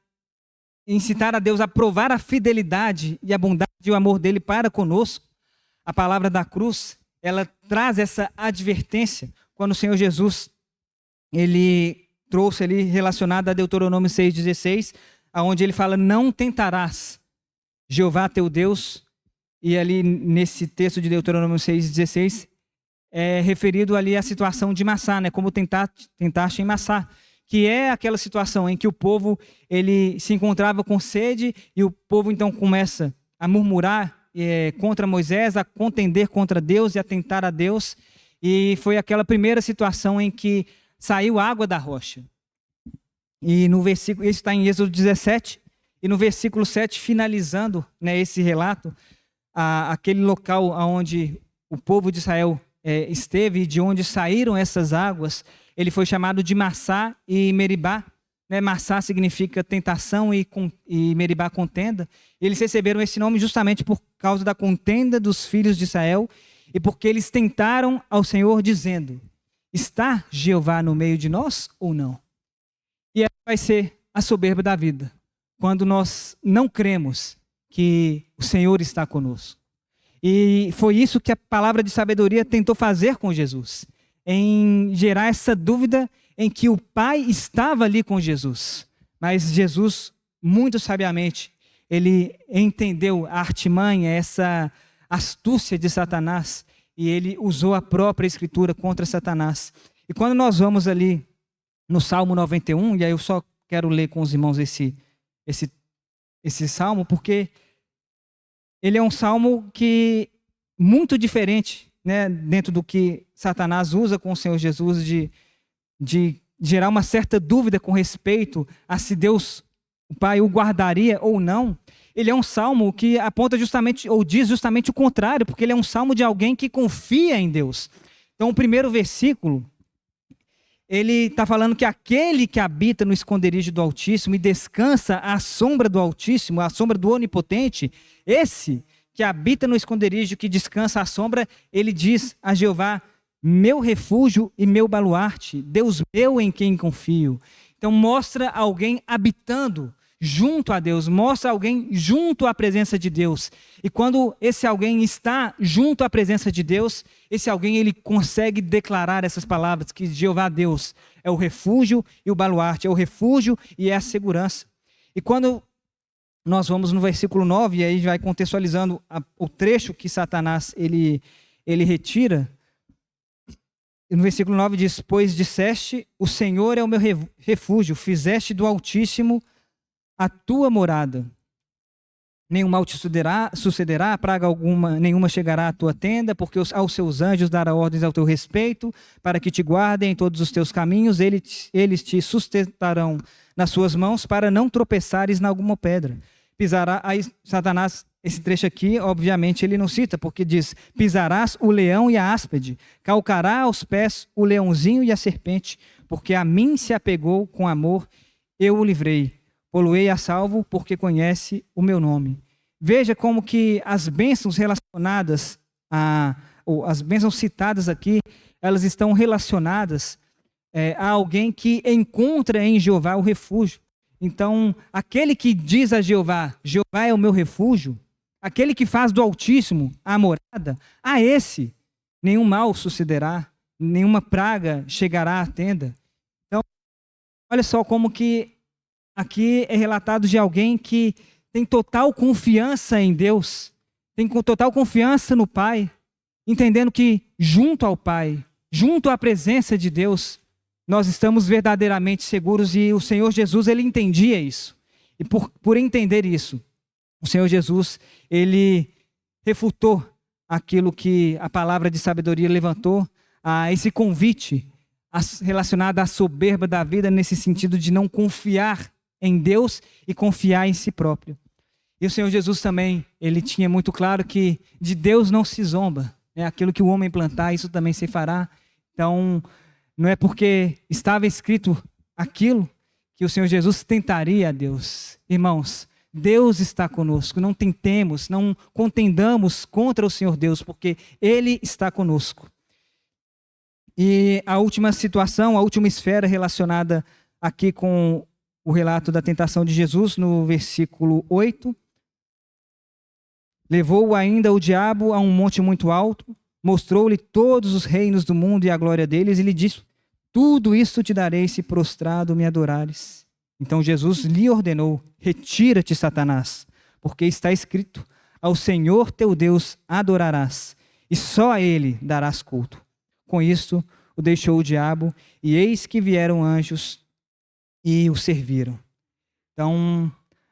incitar a Deus a provar a fidelidade e a bondade e o amor dele para conosco, a palavra da cruz, ela traz essa advertência quando o Senhor Jesus, ele trouxe ali relacionado a Deuteronômio 6,16, aonde ele fala: não tentarás Jeová teu Deus, e ali nesse texto de Deuteronômio 6,16, é referido ali à situação de Massá, como tentaste em Massá, que é aquela situação em que o povo ele se encontrava com sede e o povo então começa a murmurar contra Moisés, a contender contra Deus e a tentar a Deus, e foi aquela primeira situação em que saiu água da rocha. E no versículo, isso está em Êxodo 17, e no versículo 7, finalizando esse relato, aquele local onde o povo de Israel esteve e de onde saíram essas águas, ele foi chamado de Massá e Meribá. Massá significa tentação e Meribá contenda. Eles receberam esse nome justamente por causa da contenda dos filhos de Israel e porque eles tentaram ao Senhor dizendo: está Jeová no meio de nós ou não? E essa vai ser a soberba da vida, quando nós não cremos que o Senhor está conosco. E foi isso que a palavra de sabedoria tentou fazer com Jesus, em gerar essa dúvida em que o Pai estava ali com Jesus. Mas Jesus, muito sabiamente, ele entendeu a artimanha, essa astúcia de Satanás, e ele usou a própria Escritura contra Satanás. E quando nós vamos ali no Salmo 91, e aí eu só quero ler com os irmãos esse salmo, porque ele é um salmo que muito diferente, dentro do que Satanás usa com o Senhor Jesus, de gerar uma certa dúvida com respeito a se Deus, o Pai, o guardaria ou não. Ele é um salmo que aponta justamente, ou diz justamente o contrário, porque ele é um salmo de alguém que confia em Deus. Então, o primeiro versículo, ele está falando que aquele que habita no esconderijo do Altíssimo e descansa à sombra do Altíssimo, à sombra do Onipotente, esse que habita no esconderijo, que descansa à sombra, ele diz a Jeová: meu refúgio e meu baluarte, Deus meu em quem confio. Então mostra alguém habitando junto a Deus, mostra alguém junto à presença de Deus. E quando esse alguém está junto à presença de Deus, esse alguém ele consegue declarar essas palavras, que Jeová Deus é o refúgio e o baluarte, é o refúgio e é a segurança. E quando nós vamos no versículo 9, e aí vai contextualizando o trecho que Satanás ele retira. E no versículo 9 diz: pois disseste, o Senhor é o meu refúgio, fizeste do Altíssimo a tua morada. Nenhum mal te sucederá, praga alguma, nenhuma chegará à tua tenda, porque aos seus anjos dará ordens ao teu respeito, para que te guardem em todos os teus caminhos, eles te sustentarão nas suas mãos, para não tropeçares em alguma pedra. Pisará, aí Satanás, esse trecho aqui, obviamente, ele não cita, porque diz: pisarás o leão e a áspide, calcará aos pés o leãozinho e a serpente, porque a mim se apegou com amor, eu o livrei. Poluei a salvo, porque conhece o meu nome. Veja como que as bênçãos relacionadas ou as bênçãos citadas aqui, elas estão relacionadas a alguém que encontra em Jeová o refúgio. Então, aquele que diz a Jeová, Jeová é o meu refúgio, aquele que faz do Altíssimo a morada, a esse nenhum mal sucederá, nenhuma praga chegará à tenda. Então, olha só como que aqui é relatado de alguém que tem total confiança em Deus, tem total confiança no Pai, entendendo que junto ao Pai, junto à presença de Deus, nós estamos verdadeiramente seguros. E o Senhor Jesus, ele entendia isso. E por entender isso, o Senhor Jesus, ele refutou aquilo que a palavra de sabedoria levantou, a esse convite relacionado à soberba da vida, nesse sentido de não confiar em Deus e confiar em si próprio. E o Senhor Jesus também, ele tinha muito claro que de Deus não se zomba, né? Aquilo que o homem plantar, isso também se fará. Então, não é porque estava escrito aquilo que o Senhor Jesus tentaria a Deus. Irmãos, Deus está conosco, não tentemos, não contendamos contra o Senhor Deus, porque Ele está conosco. E a última situação, a última esfera relacionada aqui com o relato da tentação de Jesus, no versículo 8. Levou ainda o diabo a um monte muito alto, mostrou-lhe todos os reinos do mundo e a glória deles, e lhe disse: tudo isso te darei se prostrado me adorares. Então Jesus lhe ordenou: retira-te, Satanás, porque está escrito: ao Senhor teu Deus adorarás, e só a ele darás culto. Com isto o deixou o diabo, e eis que vieram anjos e o serviram. Então,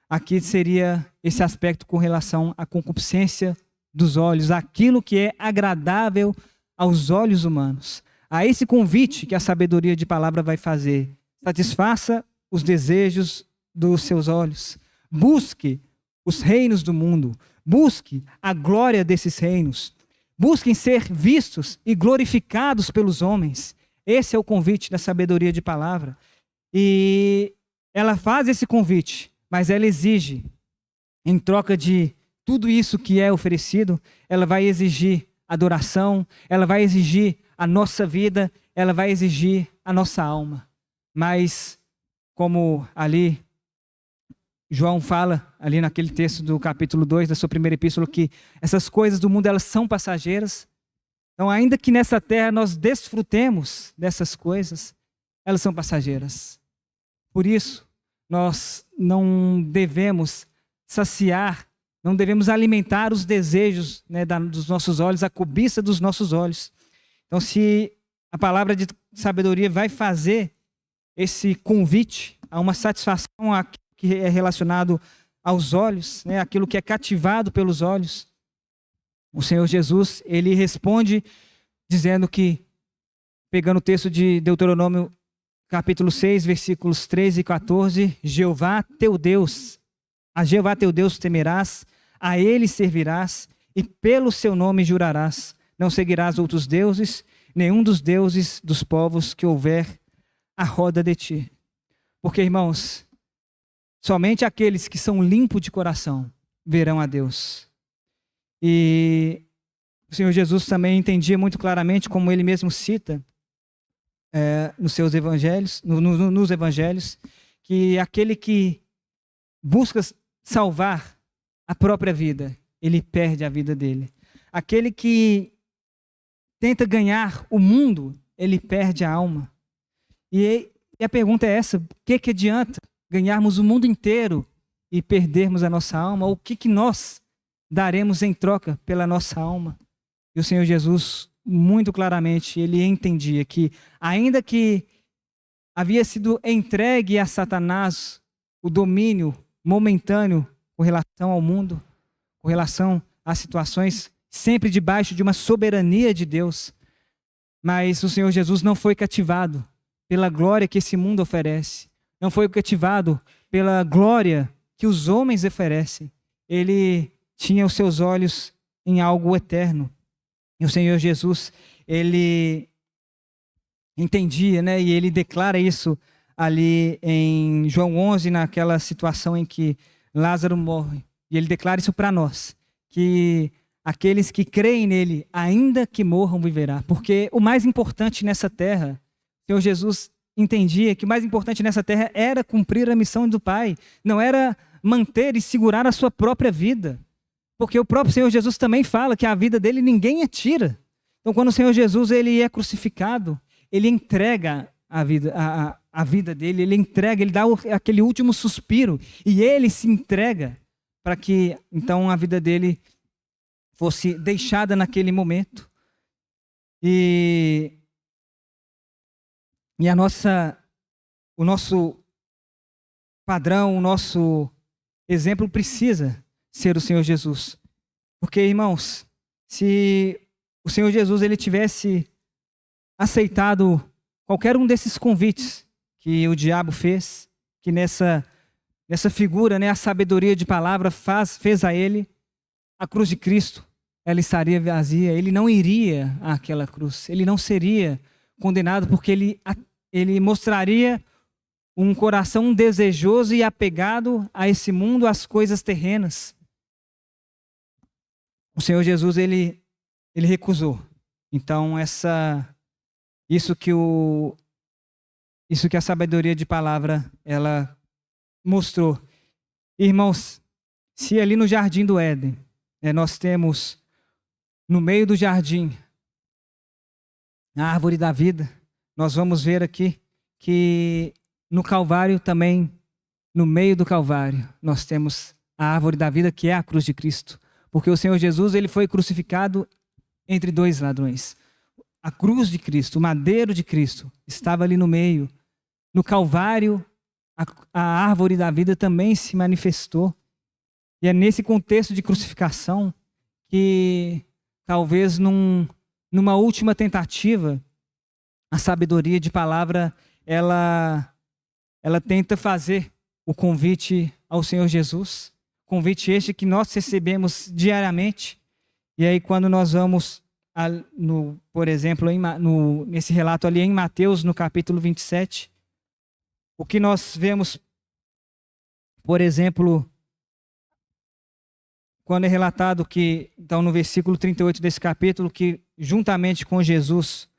aqui seria esse aspecto com relação à concupiscência dos olhos, aquilo que é agradável aos olhos humanos. A esse convite que a sabedoria de palavra vai fazer: satisfaça os desejos dos seus olhos, busque os reinos do mundo, busque a glória desses reinos, busquem ser vistos e glorificados pelos homens. Esse é o convite da sabedoria de palavra. E ela faz esse convite, mas ela exige, em troca de tudo isso que é oferecido, ela vai exigir adoração, ela vai exigir a nossa vida, ela vai exigir a nossa alma. Mas, como ali João fala, ali naquele texto do capítulo 2 da sua primeira epístola, que essas coisas do mundo, elas são passageiras. Então, ainda que nessa terra nós desfrutemos dessas coisas, elas são passageiras. Por isso, nós não devemos saciar, não devemos alimentar os desejos, né, dos nossos olhos, a cobiça dos nossos olhos. Então, se a palavra de sabedoria vai fazer esse convite a uma satisfação que é relacionado aos olhos, né, aquilo que é cativado pelos olhos, o Senhor Jesus, ele responde dizendo que, pegando o texto de Deuteronômio capítulo 6, versículos 13 e 14, Jeová teu Deus, a Jeová teu Deus temerás, a ele servirás e pelo seu nome jurarás. Não seguirás outros deuses, nenhum dos deuses dos povos que houver à roda de ti. Porque, irmãos, somente aqueles que são limpos de coração verão a Deus. E o Senhor Jesus também entendia muito claramente, como ele mesmo cita, nos seus evangelhos, nos evangelhos, que aquele que busca salvar a própria vida, ele perde a vida dele. Aquele que tenta ganhar o mundo, ele perde a alma. E a pergunta é essa: o que adianta ganharmos o mundo inteiro e perdermos a nossa alma? Ou o que nós daremos em troca pela nossa alma? E o Senhor Jesus, muito claramente, ele entendia que, ainda que havia sido entregue a Satanás o domínio momentâneo com relação ao mundo, com relação às situações, sempre debaixo de uma soberania de Deus, mas o Senhor Jesus não foi cativado pela glória que esse mundo oferece, não foi cativado pela glória que os homens oferecem. Ele tinha os seus olhos em algo eterno. E o Senhor Jesus, ele entendia, né? E ele declara isso ali em João 11, naquela situação em que Lázaro morre. E ele declara isso para nós, que aqueles que creem nele, ainda que morram, viverá. Porque o mais importante nessa terra, o Senhor Jesus entendia que o mais importante nessa terra era cumprir a missão do Pai, não era manter e segurar a sua própria vida. Porque o próprio Senhor Jesus também fala que a vida dele ninguém a tira. Então, quando o Senhor Jesus ele é crucificado, ele entrega a vida dele, ele entrega, ele dá aquele último suspiro, e ele se entrega para que, então, a vida dele fosse deixada naquele momento. E o nosso padrão, o nosso exemplo precisa ser o Senhor Jesus. Porque, irmãos, se o Senhor Jesus ele tivesse aceitado qualquer um desses convites que o diabo fez, que nessa figura, né, a sabedoria de palavra fez a ele, a cruz de Cristo, ela estaria vazia, ele não iria àquela cruz, ele não seria condenado, porque ele mostraria um coração desejoso e apegado a esse mundo, às coisas terrenas. O Senhor Jesus, ele recusou. Então, isso que a sabedoria de palavra, ela mostrou. Irmãos, se ali no jardim do Éden, nós temos, no meio do jardim, a árvore da vida, nós vamos ver aqui que no Calvário também, no meio do Calvário, nós temos a árvore da vida, que é a cruz de Cristo. Porque o Senhor Jesus, ele foi crucificado entre dois ladrões. A cruz de Cristo, o madeiro de Cristo, estava ali no meio. No Calvário, a árvore da vida também se manifestou. E é nesse contexto de crucificação que, talvez numa última tentativa, a sabedoria de palavra, ela tenta fazer o convite ao Senhor Jesus. Convite este que nós recebemos diariamente. E aí, quando nós vamos, por exemplo, nesse relato ali em Mateus, no capítulo 27, o que nós vemos, por exemplo, quando é relatado que, então, no versículo 38 desse capítulo, que juntamente com Jesus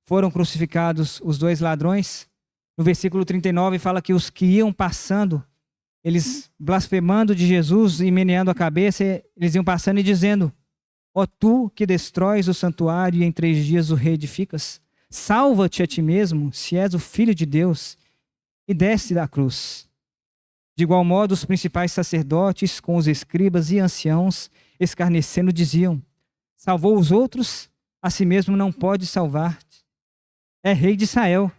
foram crucificados os dois ladrões. No versículo 39 fala que os que iam passando, eles blasfemando de Jesus e meneando a cabeça, eles iam passando e dizendo: ó tu que destróis o santuário e em 3 dias o reedificas, salva-te a ti mesmo, se és o Filho de Deus, e desce da cruz. De igual modo, os principais sacerdotes, com os escribas e anciãos, escarnecendo, diziam: salvou os outros, a si mesmo não pode salvar-te. É rei de Israel,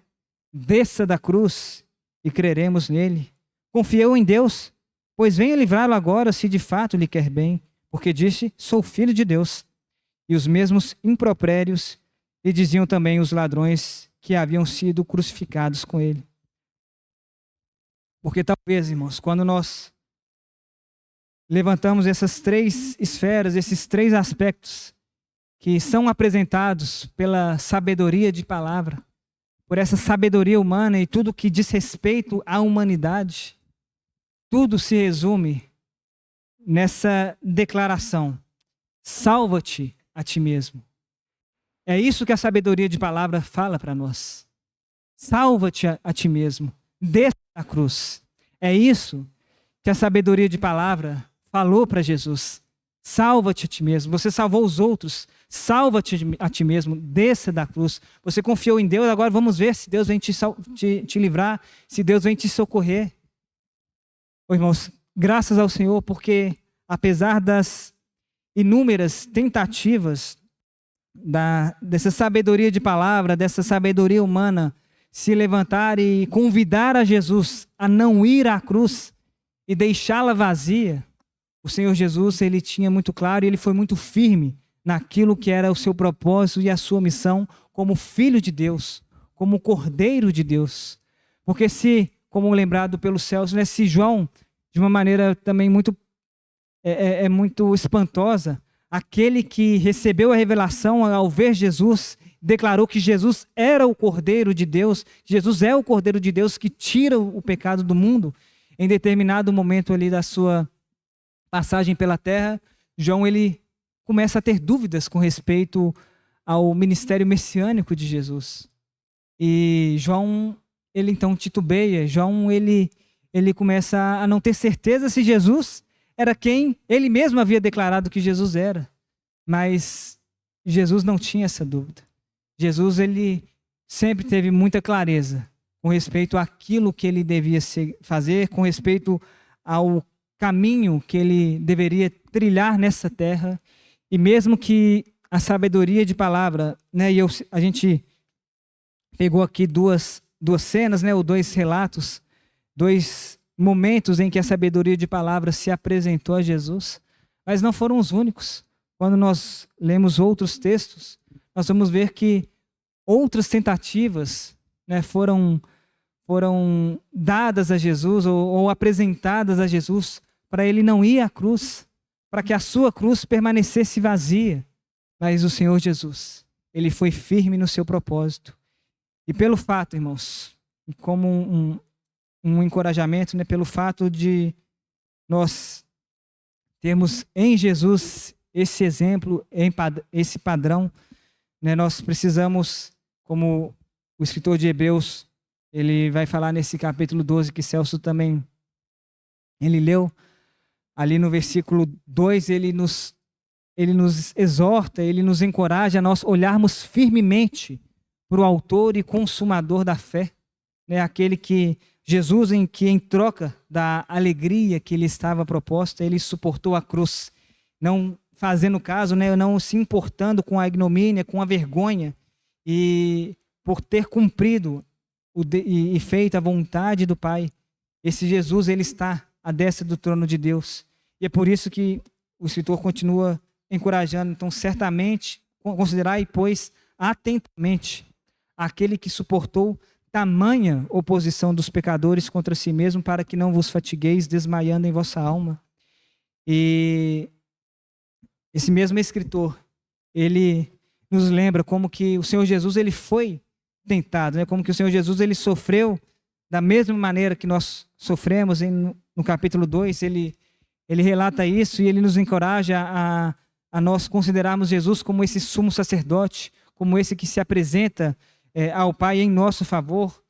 desça da cruz e creremos nele. Confiou em Deus, pois venha livrá-lo agora, se de fato lhe quer bem, porque disse: sou filho de Deus. E os mesmos impropérios lhe diziam também os ladrões que haviam sido crucificados com ele. Porque talvez, irmãos, quando nós levantamos essas 3 esferas, esses 3 aspectos que são apresentados pela sabedoria de palavra, por essa sabedoria humana e tudo que diz respeito à humanidade, tudo se resume nessa declaração: salva-te a ti mesmo. É isso que a sabedoria de palavra fala para nós. Salva-te a ti mesmo. Desça da cruz. É isso que a sabedoria de palavra falou para Jesus. Salva-te a ti mesmo. Você salvou os outros. Salva-te a ti mesmo. Desça da cruz. Você confiou em Deus. Agora vamos ver se Deus vem te livrar. Se Deus vem te socorrer. Irmãos, graças ao Senhor, porque apesar das inúmeras tentativas dessa sabedoria de palavra, dessa sabedoria humana, se levantar e convidar a Jesus a não ir à cruz e deixá-la vazia, o Senhor Jesus, ele tinha muito claro e ele foi muito firme naquilo que era o seu propósito e a sua missão como Filho de Deus, como Cordeiro de Deus. Porque como lembrado pelos céus, né, se João, de uma maneira também muito espantosa, aquele que recebeu a revelação ao ver Jesus, declarou que Jesus era o Cordeiro de Deus, Jesus é o Cordeiro de Deus que tira o pecado do mundo. Em determinado momento ali da sua passagem pela terra, João ele começa a ter dúvidas com respeito ao ministério messiânico de Jesus. E João, ele então titubeia, João ele começa a não ter certeza se Jesus era quem ele mesmo havia declarado que Jesus era. Mas Jesus não tinha essa dúvida. Jesus, ele sempre teve muita clareza com respeito àquilo que ele devia fazer, com respeito ao caminho que ele deveria trilhar nessa terra. E mesmo que a sabedoria de palavra, né, a gente pegou aqui duas cenas, né, ou dois relatos, dois momentos em que a sabedoria de palavra se apresentou a Jesus, mas não foram os únicos. Quando nós lemos outros textos, nós vamos ver que outras tentativas, né, foram dadas a Jesus ou apresentadas a Jesus para ele não ir à cruz, para que a sua cruz permanecesse vazia. Mas o Senhor Jesus, ele foi firme no seu propósito. E pelo fato, irmãos, como um encorajamento, né, pelo fato de nós termos em Jesus esse exemplo, esse padrão, né, nós precisamos, como o escritor de Hebreus, ele vai falar nesse capítulo 12, que Celso também ele leu, ali no versículo 2, ele nos exorta, ele nos encoraja a nós olharmos firmemente para o autor e consumador da fé, né, aquele que Jesus, em troca da alegria que lhe estava proposta, ele suportou a cruz, não fazendo caso, né, não se importando com a ignomínia, com a vergonha, e por ter cumprido e feito a vontade do Pai, esse Jesus, ele está à destra do trono de Deus. E é por isso que o escritor continua encorajando, então, certamente, considerai, pois, atentamente aquele que suportou tamanha oposição dos pecadores contra si mesmo, para que não vos fatigueis desmaiando em vossa alma. E esse mesmo escritor, ele nos lembra como que o Senhor Jesus, ele foi tentado, né? Como que o Senhor Jesus, ele sofreu da mesma maneira que nós sofremos. No capítulo 2, ele relata isso e ele nos encoraja a nós considerarmos Jesus como esse sumo sacerdote, como esse que se apresenta ao Pai em nosso favor.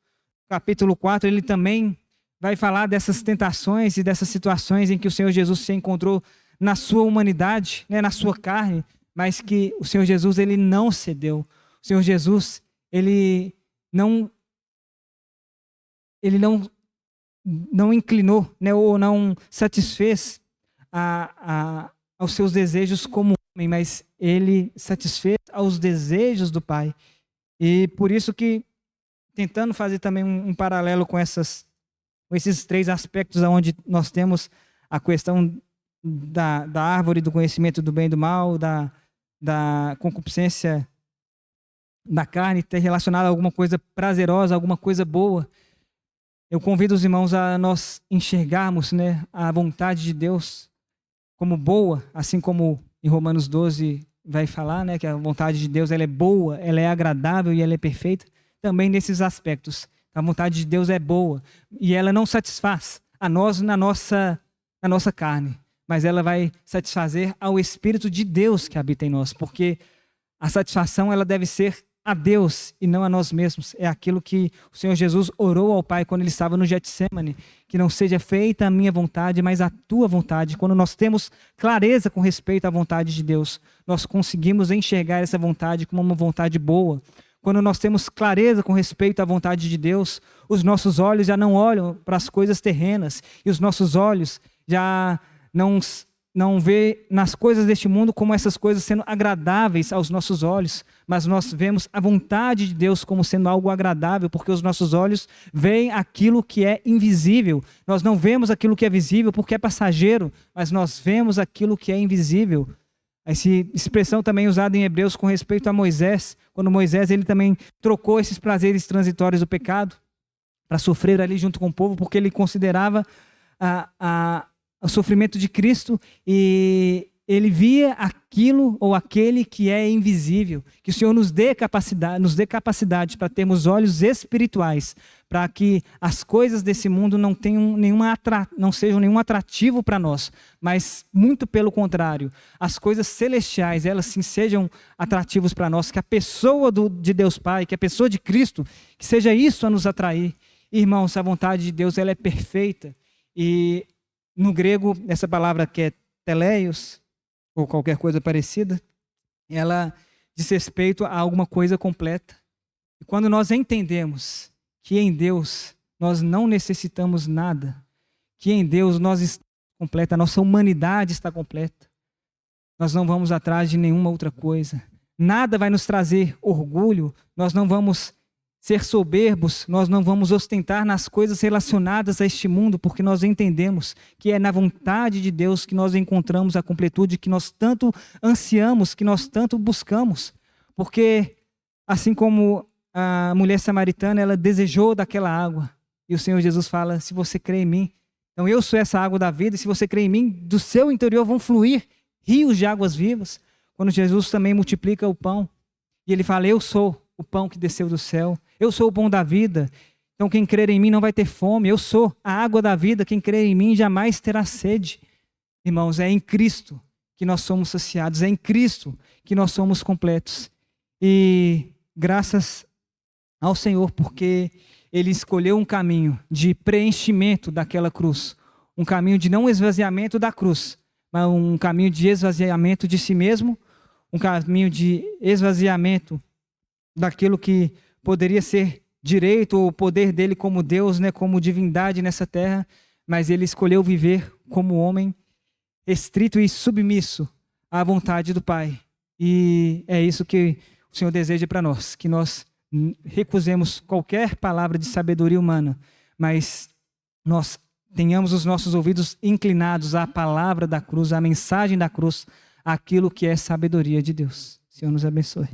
Capítulo 4, ele também vai falar dessas tentações e dessas situações em que o Senhor Jesus se encontrou na sua humanidade, né, na sua carne, mas que o Senhor Jesus, ele não cedeu. O Senhor Jesus, ele não inclinou, né, ou não satisfez aos seus desejos como homem, mas ele satisfez aos desejos do Pai. E por isso que, tentando fazer também um paralelo com esses três aspectos, onde nós temos a questão da árvore do conhecimento do bem e do mal, da concupiscência da carne, ter relacionado a alguma coisa prazerosa, alguma coisa boa. Eu convido os irmãos a nós enxergarmos, né, a vontade de Deus como boa, assim como em Romanos 12 vai falar, né, que a vontade de Deus ela é boa, ela é agradável e ela é perfeita. Também nesses aspectos, a vontade de Deus é boa e ela não satisfaz a nós na nossa carne, mas ela vai satisfazer ao Espírito de Deus que habita em nós, porque a satisfação ela deve ser a Deus e não a nós mesmos. É aquilo que o Senhor Jesus orou ao Pai quando ele estava no Getsemane, que não seja feita a minha vontade, mas a tua vontade. Quando nós temos clareza com respeito à vontade de Deus, nós conseguimos enxergar essa vontade como uma vontade boa. Quando nós temos clareza com respeito à vontade de Deus, os nossos olhos já não olham para as coisas terrenas e os nossos olhos já não vê nas coisas deste mundo como essas coisas sendo agradáveis aos nossos olhos, mas nós vemos a vontade de Deus como sendo algo agradável, porque os nossos olhos veem aquilo que é invisível. Nós não vemos aquilo que é visível porque é passageiro, mas nós vemos aquilo que é invisível. Essa expressão também usada em Hebreus com respeito a Moisés, quando Moisés ele também trocou esses prazeres transitórios do pecado para sofrer ali junto com o povo, porque ele considerava o sofrimento de Cristo e ele via aquilo ou aquele que é invisível. Que o Senhor nos dê capacidade para termos olhos espirituais, para que as coisas desse mundo não sejam nenhum atrativo para nós, mas muito pelo contrário, as coisas celestiais, elas sim sejam atrativos para nós, que a pessoa de Deus Pai, que a pessoa de Cristo, que seja isso a nos atrair. Irmãos, a vontade de Deus ela é perfeita e no grego, essa palavra que é teleios, ou qualquer coisa parecida, ela diz respeito a alguma coisa completa. E quando nós entendemos que em Deus nós não necessitamos nada, que em Deus nós estamos completos, a nossa humanidade está completa, nós não vamos atrás de nenhuma outra coisa. Nada vai nos trazer orgulho, nós não vamos ser soberbos, nós não vamos ostentar nas coisas relacionadas a este mundo, porque nós entendemos que é na vontade de Deus que nós encontramos a completude que nós tanto ansiamos, que nós tanto buscamos. Porque assim como a mulher samaritana, ela desejou daquela água, e o Senhor Jesus fala, se você crê em mim, então eu sou essa água da vida, e se você crê em mim, do seu interior vão fluir rios de águas vivas. Quando Jesus também multiplica o pão, e ele fala, eu sou o pão que desceu do céu, eu sou o pão da vida, então quem crer em mim não vai ter fome, eu sou a água da vida, quem crer em mim jamais terá sede. Irmãos, é em Cristo que nós somos saciados, é em Cristo que nós somos completos. E graças ao Senhor, porque Ele escolheu um caminho de preenchimento daquela cruz, um caminho de não esvaziamento da cruz, mas um caminho de esvaziamento de si mesmo, um caminho de esvaziamento daquilo que poderia ser direito ou poder dele como Deus, né, como divindade nessa terra, mas ele escolheu viver como homem restrito e submisso à vontade do Pai. E é isso que o Senhor deseja para nós, que nós recusemos qualquer palavra de sabedoria humana, mas nós tenhamos os nossos ouvidos inclinados à palavra da cruz, à mensagem da cruz, àquilo que é sabedoria de Deus. O Senhor nos abençoe.